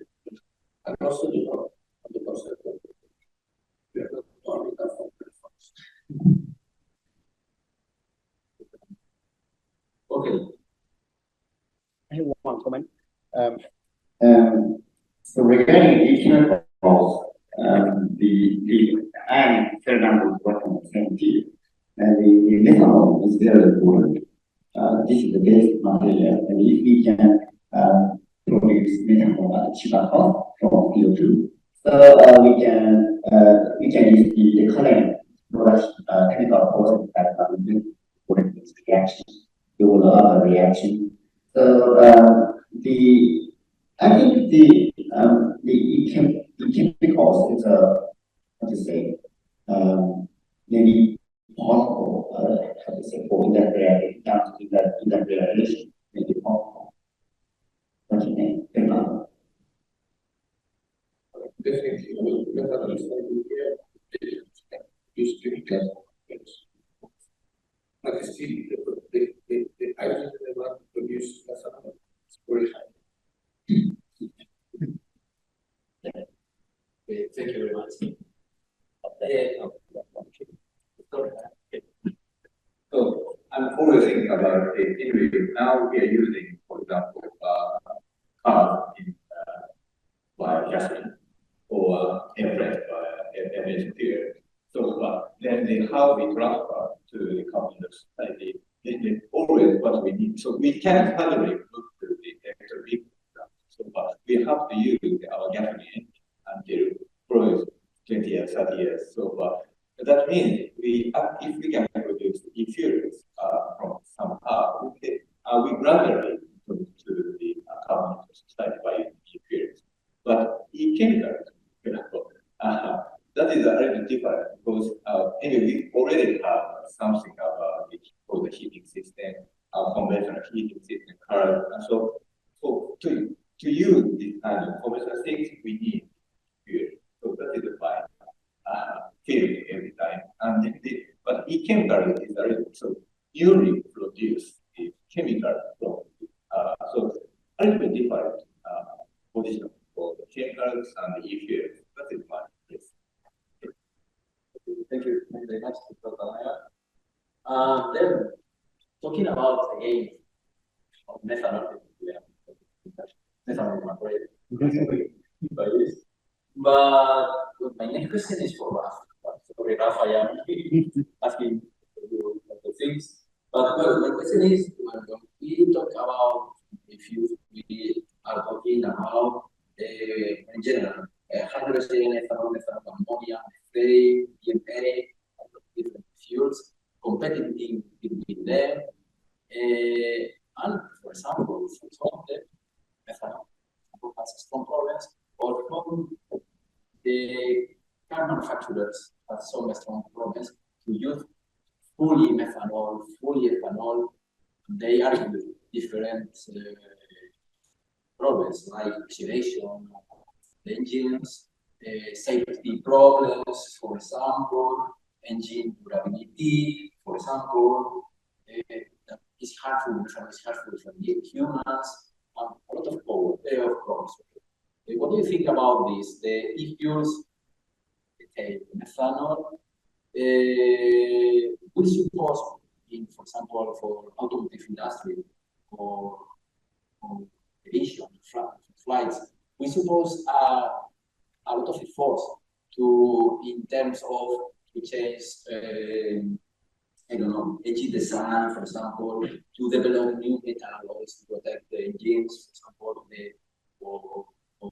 And also the cost of the we are not only enough for performance. Okay. I have one comment. So regarding additional costs, and third number is working on the same team, and the methanol is very important. This is the basic material, and if we can produce methanol at cheaper cost from CO2, so we can use the current production chemical process that we do for this reaction, do other reaction. So I think chemicals is how to say maybe possible how to say for industrial relation maybe possible. What do you think? Definitely, methanol is going to be used chemicals. But still, the hydrogen demand produced methanol is very high. Okay, thank you very much. So I'm always thinking about anyway, now we are using, for example, cars in gasoline or airplanes by aviation fuel. So then how we transfer to the car industry, they always what we need. So we can't suddenly look to the electric vehicle. So we have to use our gasoline until probably 20 years, 30 years. So that means if we can produce e-fuels from some we gradually move to the carbon society by e-fuels. But e-chemicals, that is a little different because anyway, we already have something about the heating system, conventional heating system, current, and so to use this kind of conventional things, we need fuel. So that is my feeling every time. And but e-chemical is a little so newly produced the chemical from so a little bit different position for the chemicals and the e-fuels. That is my yes. Thank you very much, Dr. Maya. Then, talking about again of methanol, methanol by this. But my next question is for Rafa. Sorry, Rafa, I am asking you the things. But my question is, when we talk about if we are talking about in general, 100% ethanol, ammonia, methane, DNA, fuels, competitive between them, and for example, for some of them, methanol has strong problems, or from the car manufacturers have some strong problems to use fully methanol, fully ethanol. They are with different problems like oxidation of the engines, safety problems, for example, engine durability, for example, that is harmful, it's harmful for the humans, and a lot of power, of course. What do you think about this? The e-fuels, methanol, we suppose, for example, for automotive industry or aviation flights, we suppose a lot of efforts in terms of to change, I don't know, engine design, for example, to develop new metal alloys to protect the engines, for example, of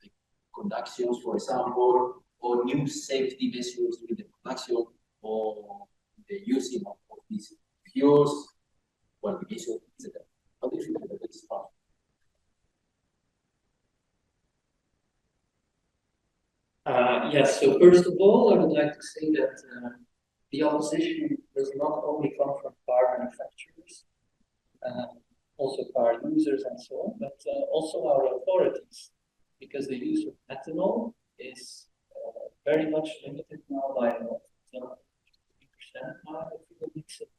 the conductions, for example, or new safety measures in the production or the using of these fuels, qualification, etc. How do you feel about this part? Yes, so first of all, I would like to say that the opposition does not only come from car manufacturers, also car users and so on, but also our authorities, because the use of methanol is very much limited now by law. So 50% now if you mix it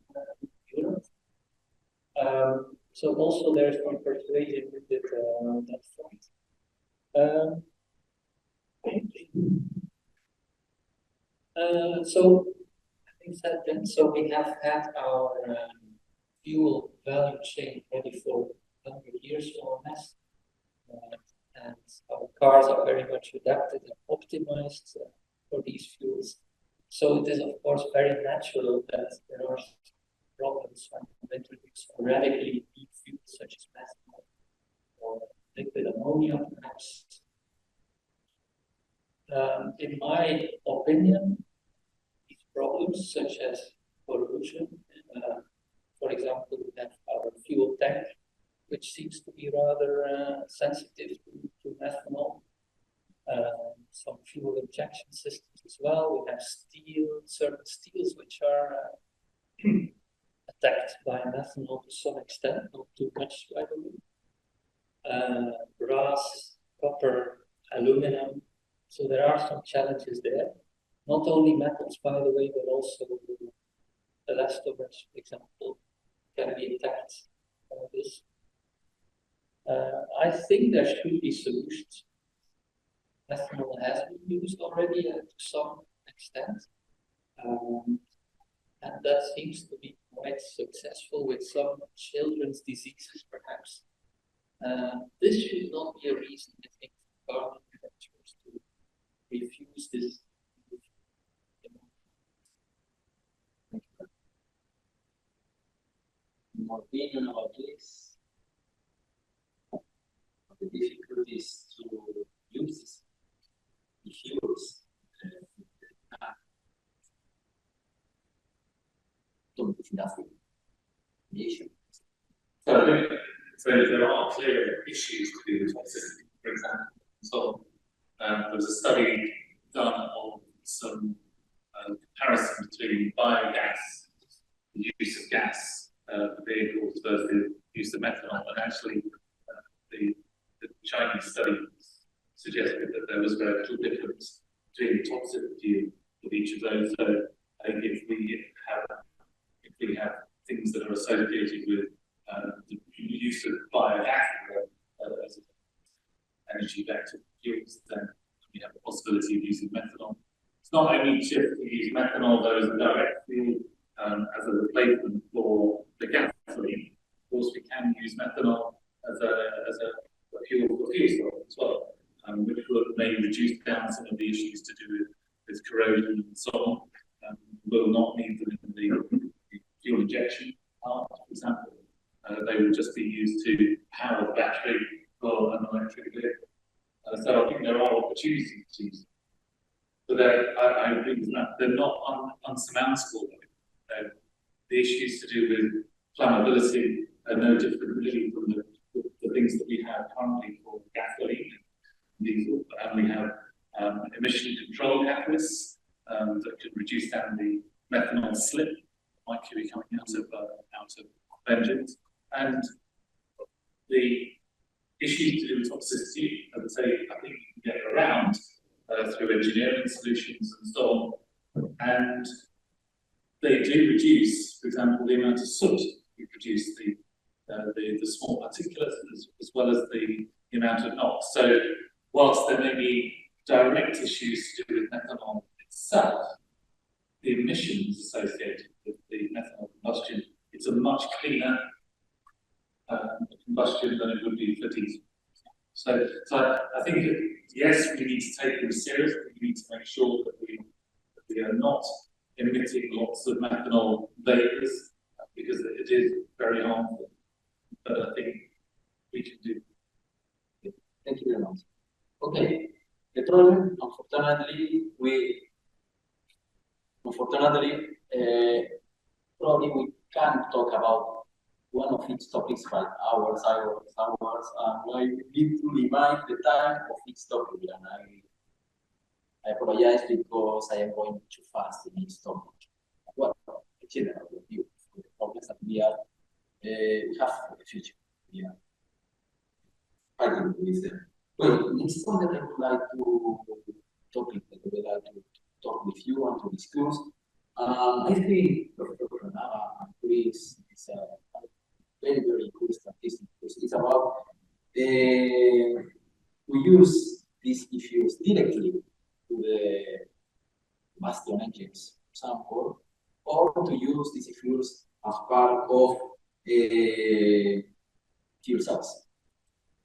in Europe. So also there's some persuasion with that point. So having said that, so we have had our fuel value chain ready for 100 years or less, and our cars are very much adapted and optimized for these fuels. So it is of course very natural that there are problems when we introduce radically deep fuels such as methanol or liquid ammonia, perhaps. In my opinion, these problems such as pollution, for example, we have our fuel tank, which seems to be rather sensitive to methanol. Some fuel injection systems as well. We have certain steels which are attacked by methanol to some extent, not too much, by the way. Brass, copper, aluminum. So there are some challenges there. Not only metals, by the way, but also elastomers, for example, can be attacked by this. I think there should be solutions. Methanol has been used already to some extent, and that seems to be quite successful with some children's diseases, perhaps. This should not be a reason, I think, for car manufacturers to refuse this. More opinion about this? The difficulties to use the fuels So there are clear issues to do with toxicity, for example. So there was a study done on some comparison between biogas, the use of gas for vehicles versus the use of methanol, and actually the Chinese study suggested that there was a very little difference between the toxicity of each of those. So I think if we have things that are associated with the use of biogas as energy vector fuels, then we have the possibility of using methanol. It's not only just to use methanol, though, as a direct fuel, as a replacement for the gasoline. Of course, we can use methanol as a fuel for fuel cells as well, which may reduce down some of the issues to do with corrosion and so on. Will not need them in the fuel injection part, for example. They will just be used to power the battery for an electric vehicle. So I think there are opportunities to use. but I agree with that. They're not unsurmountable. The issues to do with flammability are no different really from the things that we have currently for gasoline and diesel, and we have emission control catalysts that could reduce down the methanol slip might be coming out of engines, and the issues to do with toxicity, as I say, I think you can get around through engineering solutions and so on, and they do reduce, for example, the amount of soot we produce, the small particulates as well as the amount of NOx. So whilst there may be direct issues to do with methanol itself, the emissions associated with the methanol combustion, it's a much cleaner combustion than it would be for diesel. So I think that, yes, we need to take them seriously. We need to make sure that we are not emitting lots of methanol vapors because it is very harmful. But I think we can do. Thank you very much. Okay, the problem, unfortunately, probably we can't talk about one of each topics by hours, and I need to remind the time of each topic, and I apologize because I am going too fast in each topic. Well, a general review for the problems that we have for the future. Yeah. Fighting with them. Well, next one that I would like to topic that I would like to talk with you and to discuss. I think Dr. Granada and Chris is a very, very good statistic because it's about we use these issues directly to the combustion engines, for example, or to use these fuels as part of fuel cells.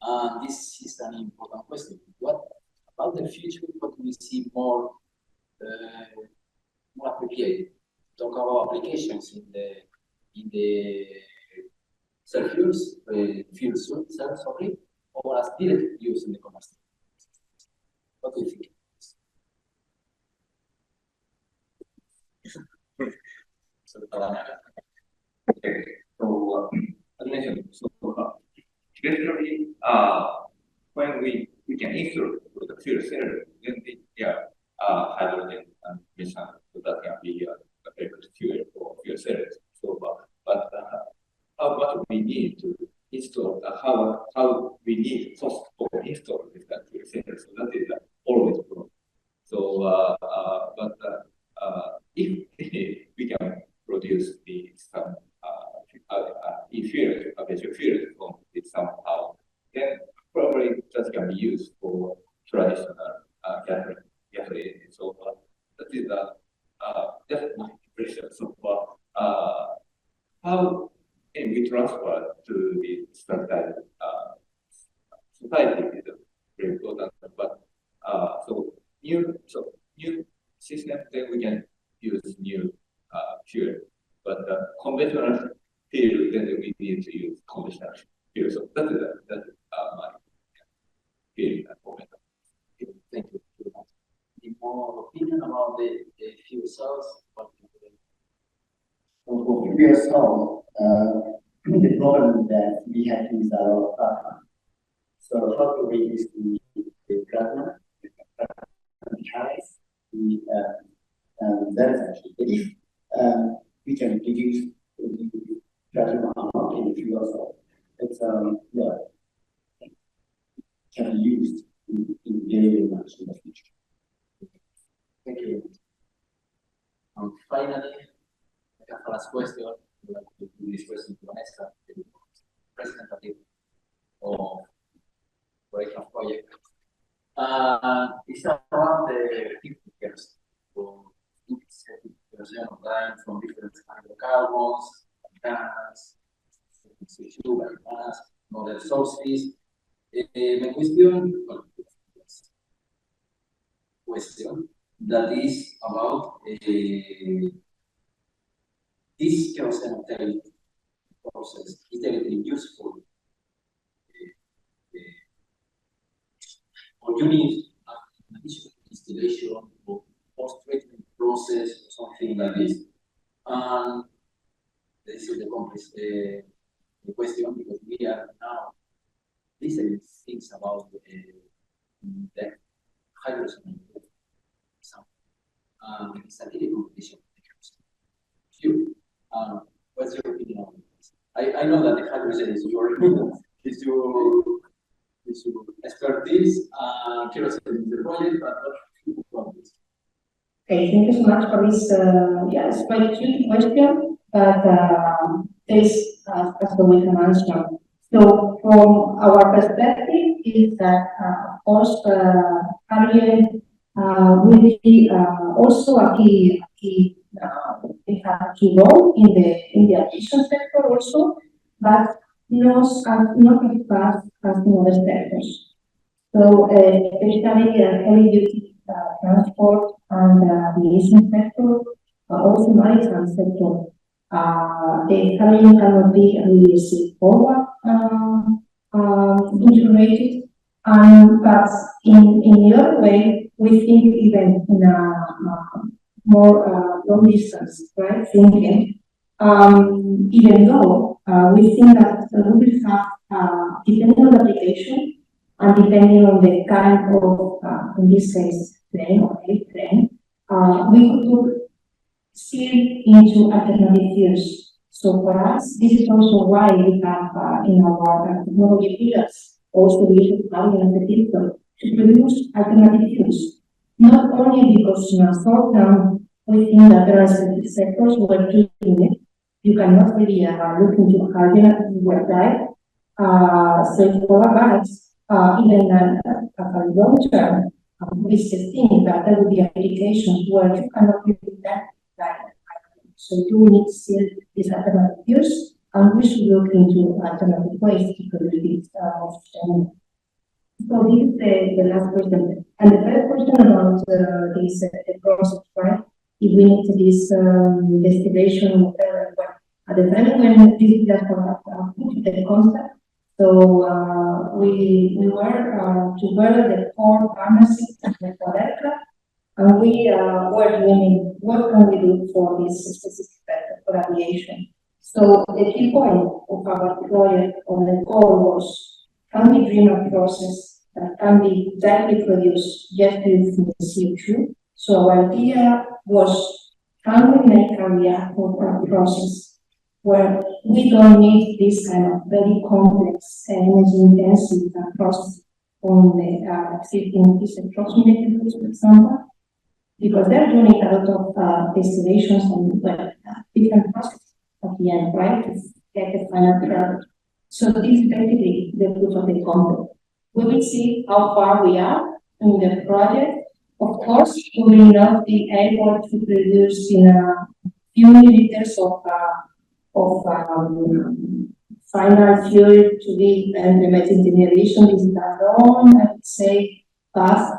And this is an important question. What about the future? What do we see more appropriate? Talk about applications in the cell fuels, fuel cells, sorry, or as direct use in the combustion. What do you think? Okay, so as mentioned, basically, when we can install the fuel cell, then hydrogen and methane, so that can be a very good fuel for fuel cells. So, but what we need to install, how we need cost for install this fuel cell, so that is always a problem. So, if we can produce some fuel from it somehow, then probably that can be used for traditional gasoline. So that is just my impression. So how can we transfer to the standard society is very important. But so new system, then we can use new fuel. But conventional fuel, then we need to use conventional fuel. So that is my feeling at the moment. Thank you. Any more opinion about the fuel cells? For fuel cells, the problem that we have to use a lot of plasma. So how to reduce the plasma, that is actually if we can reduce the plasma amount in the fuel cell, it's can be used in very much in the future. Thank you. And finally, I have a last question. I would like to do this question to Vanessa, the representative of operational project. It's around the 50%. So it's 50% of time from different hydrocarbons, gas, CO2, biomass, other sources. My question that is about this kerosene process. Is it useful? Or you need an additional distillation or post-treatment process or something like this. And this is the complex the question, because we are now listening things about the hydrogen. It's a really competition. You, what's your opinion on this? I know that the hydrogen is your expertise, kerosene is the project, but what about this? Okay, thank you so much for this. Yeah, it's quite a tricky question, but this, as the way to answer. So, from our perspective, is that of course, hydrogen will be also a key they have a key role in the aviation sector also, but not as fast as in other sectors. So, especially heavy duty transport and the aviation sector, also maritime sector, the hydrogen cannot be really straightforward integrated. But in the other way, we think even in a more long distance, right? Thinking, even though we think that we will have, depending on the application and depending on the kind of, in this case, plane or airplane, we could look still into alternative fuels. So for us, this is also why we have in our technology pillars also the use of hydrogen as a vehicle to produce alternative fuels. Not only because in a short term we think that there are specific sectors where doing it, you cannot really look into hydrogen right? So for us, even a long term, we still think that there will be applications where you cannot do that. So you need still these alternative fuels, and we should look into alternative ways to produce these sustainable. So this is the last question. And the third question about this the process, right? If we need this distillation, at the time when this is just the concept, so we were together the four partnerships with aircraft, and we were doing what can we do for this specific sector for aviation. So the key point of our project or the goal was, can we dream a process that can be directly produced just using the CO2? So our idea was, can we make a reactor process where we don't need this kind of very complex energy intensive process on the existing approximately, for example, because they're doing a lot of destinations and different processes at the end, right, to get the final product. So this is basically the proof of the concept. We will see how far we are in the project. Of course, we will not be able to produce in a few milliliters of final fuel to be implemented in the aviation. This is a long, I would say, path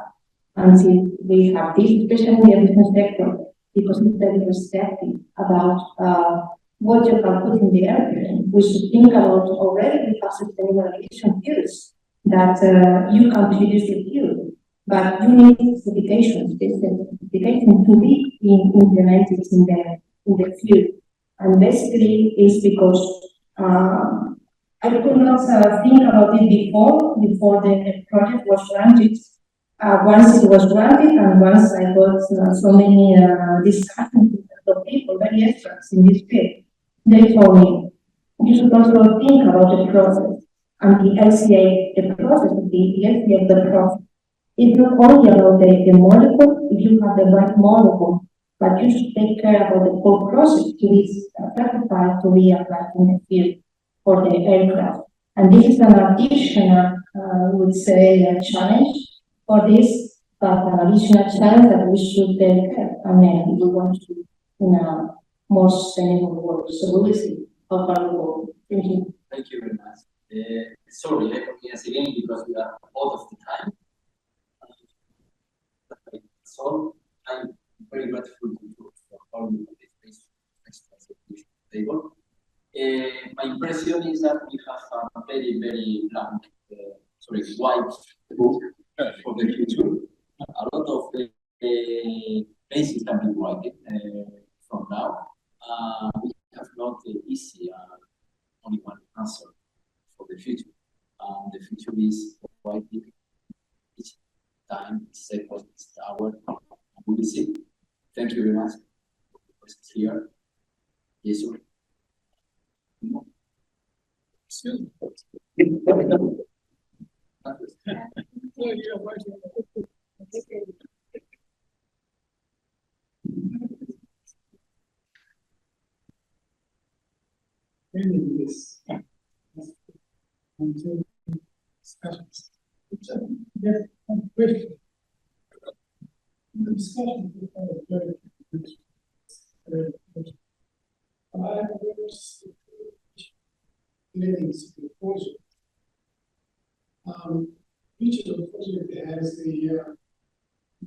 until we have this, especially in the aviation sector, because it's very restrictive about what you can put in the airplane. We should think about already we have sustainable aviation fuels that you can produce the fuel, but you need certifications. This certification to be implemented in the fuel. And basically, it's because I could not think about it before the project was granted. Once it was granted, and once I got so many discussions with people, very experts in this field, they told me, you should also think about the process. And the LCA, the process of the LCA, the process. It's not only about the molecule, if you have the right molecule, but you should take care about the whole process to be certified to be applied in the field for the aircraft. And this is an additional, would say, challenge for this, but an additional challenge that we should take care of. I mean, we want to in a more sustainable world. So we will see how far we go. Thank you. Thank you very much. Sorry, let me ask again because we are out of the time. So I'm very grateful for all of this table. My impression is that we have a very, very blank, white book for the future. A lot of basis can be provided from now. We have not easy only one answer for the future. The future is quite difficult. Each time, each second, each hour, we will see. Thank you very much for the questions here. Yes, sir. Each of the project has the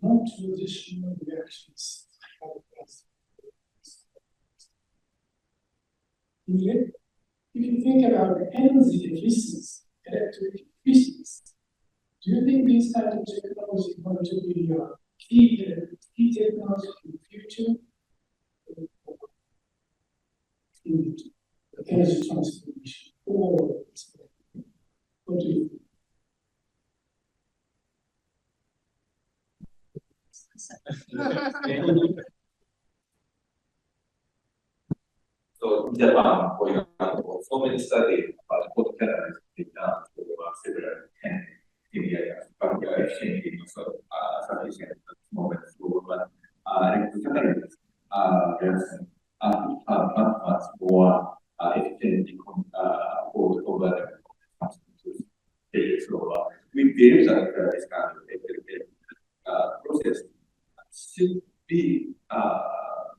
non-traditional reactions. If you think about energy efficiency, electric efficiency, do you think this type of technology is going to be key technology in the future? In the energy transformation, or what do you think? So in Japan, for example, so many studies about what catalysts be done for several 10 areas, but we are exchanging also sufficient at the moment for catalysts reaction much more efficiently over the so we believe that this kind of process should be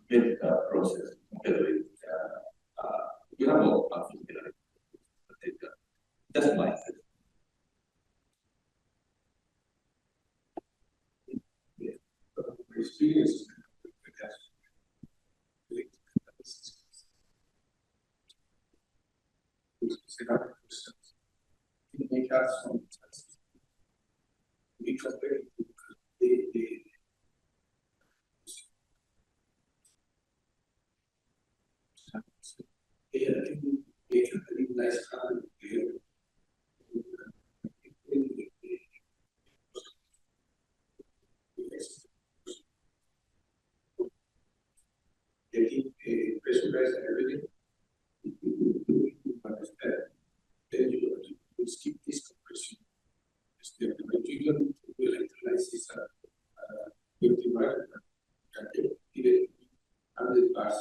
better process compared with we have all just like this. Experience make us some we compare the nice getting pressurized and everything. Understand? Then you will skip this compression. The material will electrolyze with the right and even 100 bars.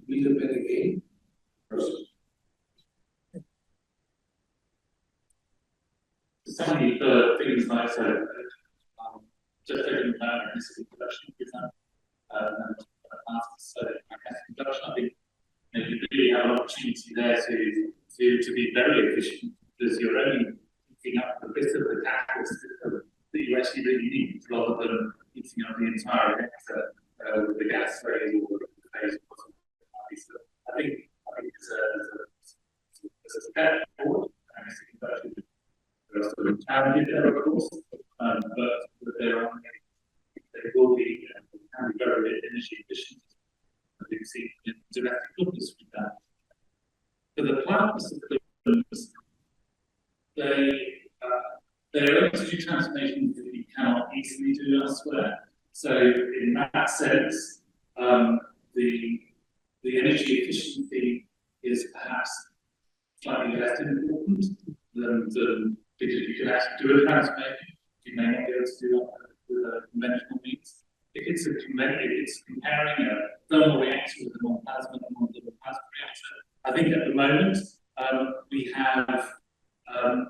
We depend again. Some of the things like I said, just taking about this production, for example, so I guess production, I think you really have an opportunity there to be very efficient because you're only heating up a bit of the catalyst that you actually really need rather than heating up the entire reactor with the gas phase or the phase. I think it's a step forward. I think there are sort of challenges there, of course, but they will be can be very energy efficient. I think see in direct goodness with that. For the plant systems, there are two transformations that you cannot easily do elsewhere. So in that sense, the energy efficiency is perhaps slightly less important than because you can actually do a transformation. You may not be able to do that with a conventional means. If it's comparing a thermal reactor with a non-plasma and a non-plasma reactor, I think at the moment we have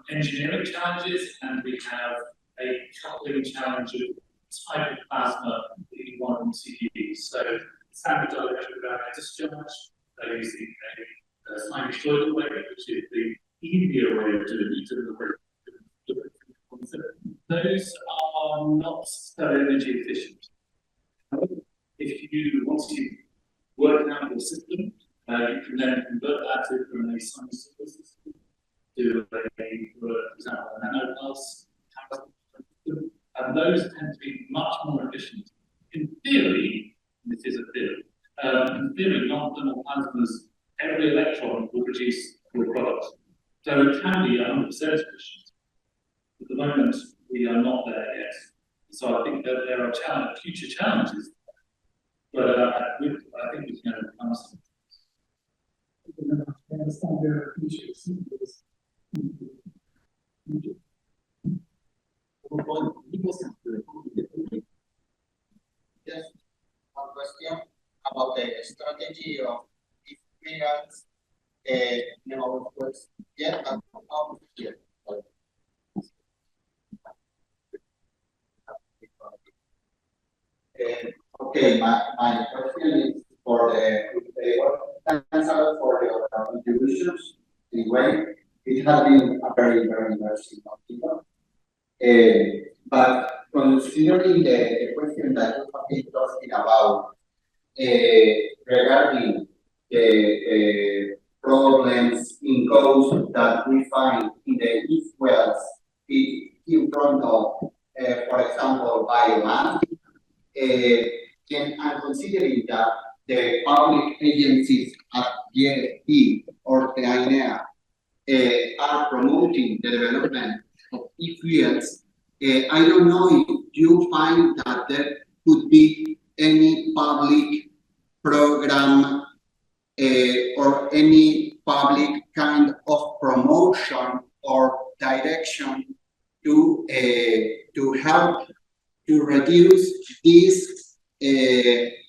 engineering challenges and we have a coupling challenge of type of plasma that you want on CDs. So standard dielectric discharge, they're using a sinusoidal way, which is the easier way of doing it. Those are not so energy efficient. If you want to work out your system, you can then convert that from a sinusoidal system to for example, a nanopulse power system. and those tend to be much more efficient. In theory, this is a theory, in theory, non-thermal plasmas, every electron will produce your product. So it can be 100% efficient. At the moment, we are not there yet. So I think that there are future challenges, but I think we can overcome some. I understand there are future scenarios. Just one question about the strategy of different networks. Yeah, but how here? Okay, my question is for the answer for your contributions. Anyway, it has been a very interesting topic. But considering the question that you have been talking about regarding the problems in codes that we find in the Biofuels in front of, for example, biomass, and considering that the public agencies at GST or the INEA are promoting the development of e-fuels, I don't know if you find that there could be any public program or any public kind of promotion or direction to help to reduce these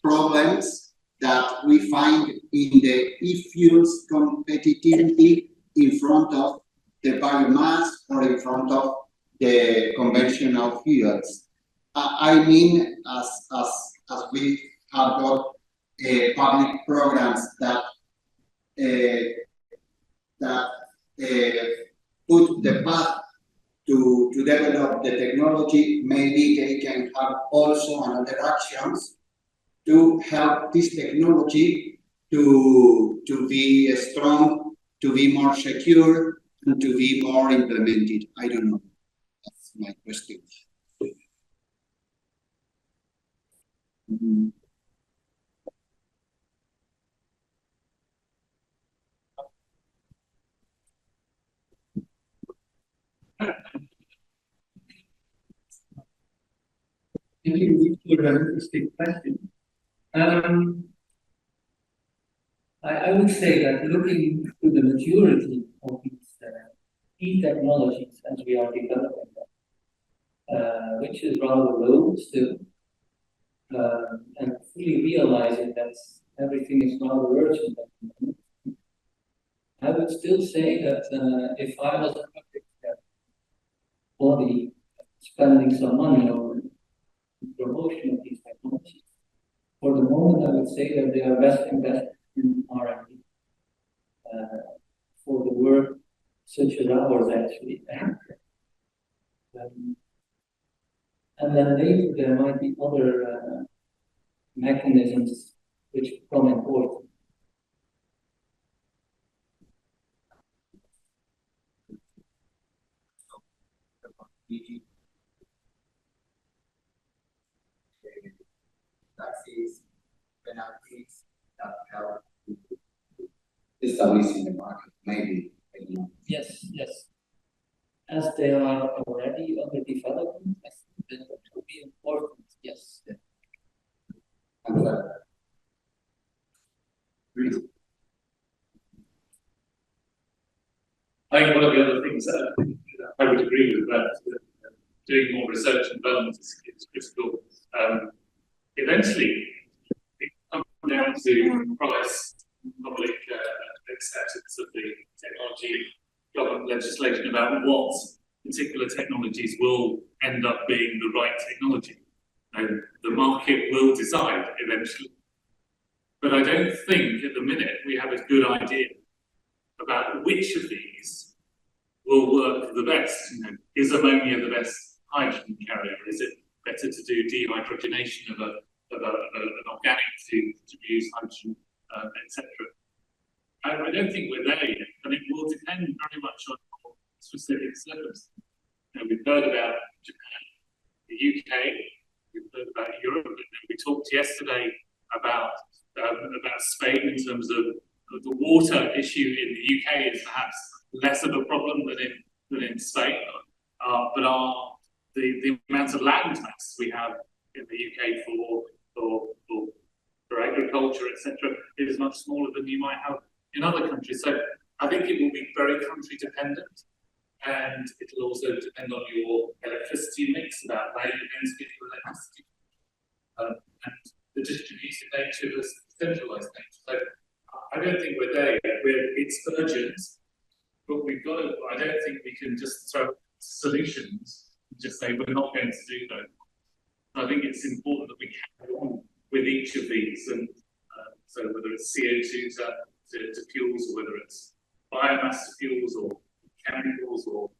problems that we find in the e-fuels competitivity in front of the biomass or in front of the conventional fuels. I mean, as we have got public programs that put the path to develop the technology, maybe they can have also another actions to help this technology to be strong, to be more secure, and to be more implemented. I don't know. That's my question. Thank you for an interesting question. I would say that looking to the maturity of these technologies as we are developing them, which is rather low still, and fully realizing that everything is rather urgent at the moment, I would still say that if I was a public body spending some money on the promotion of these technologies, for the moment I would say that they are best invested in R&D for the work such as ours actually. And then later there might be other mechanisms which become important. Taxes, penalties that help establishing the market, maybe. Yes, yes. As they are already under development, I think that will be important, yes. I think one of the other things that I would agree with that doing more research and development is critical. Eventually, it comes down to price, public acceptance of the technology, government legislation about what particular technologies will end up being the right technology. And the market will decide eventually. But I don't think at the minute we have a good idea about which of these will work the best. You know, is ammonia the best hydrogen carrier? Is it better to do dehydrogenation of an organic to produce hydrogen, etc.? I don't think we're there yet, and it will depend very much on specific circumstances. You know, we've heard about Japan the UK, we've heard about Europe, and we talked yesterday about Spain in terms of the water issue in the UK is perhaps less of a problem than in Spain, but the amount of land mass we have in the UK for agriculture, etc., is much smaller than you might have in other countries. So I think it will be very country dependent, and it'll also depend on your electricity mix, about how you're going to get your electricity, and the distributed nature versus centralized nature. So I don't think we're there yet. It's urgent, but we've got to. I don't think we can just throw solutions and just say we're not going to do those. I think it's important that we carry on with each of these, and so whether it's CO2 to fuels, or whether it's biomass to fuels, or chemicals, or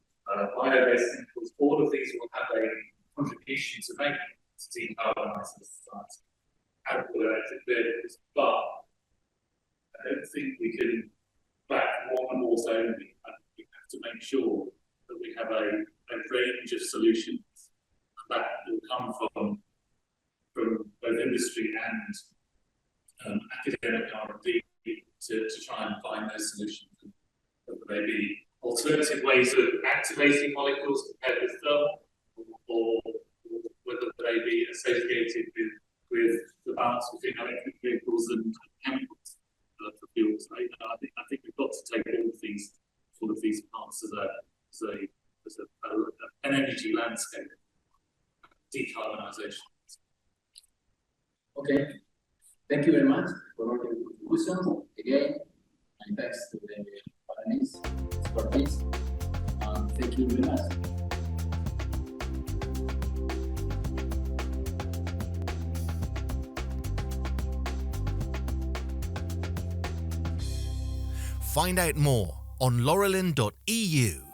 bio-based chemicals, all of these will have a contribution to make to decarbonise the society. Adequate electric vehicles, but I don't think we can back one horse only. We have to make sure that we have a range of solutions that will come from both industry and academic R&D to try and find those solutions. Whether they be alternative ways of activating molecules compared with thermal, or whether they be associated with the balance between electric vehicles and chemicals for fuels. I think we've got to take all of these parts as an energy landscape, decarbonisation. Okay, thank you very much for all your contributions again, and thanks to the panelists for this. Thank you very much. Find out more on laurelin.eu.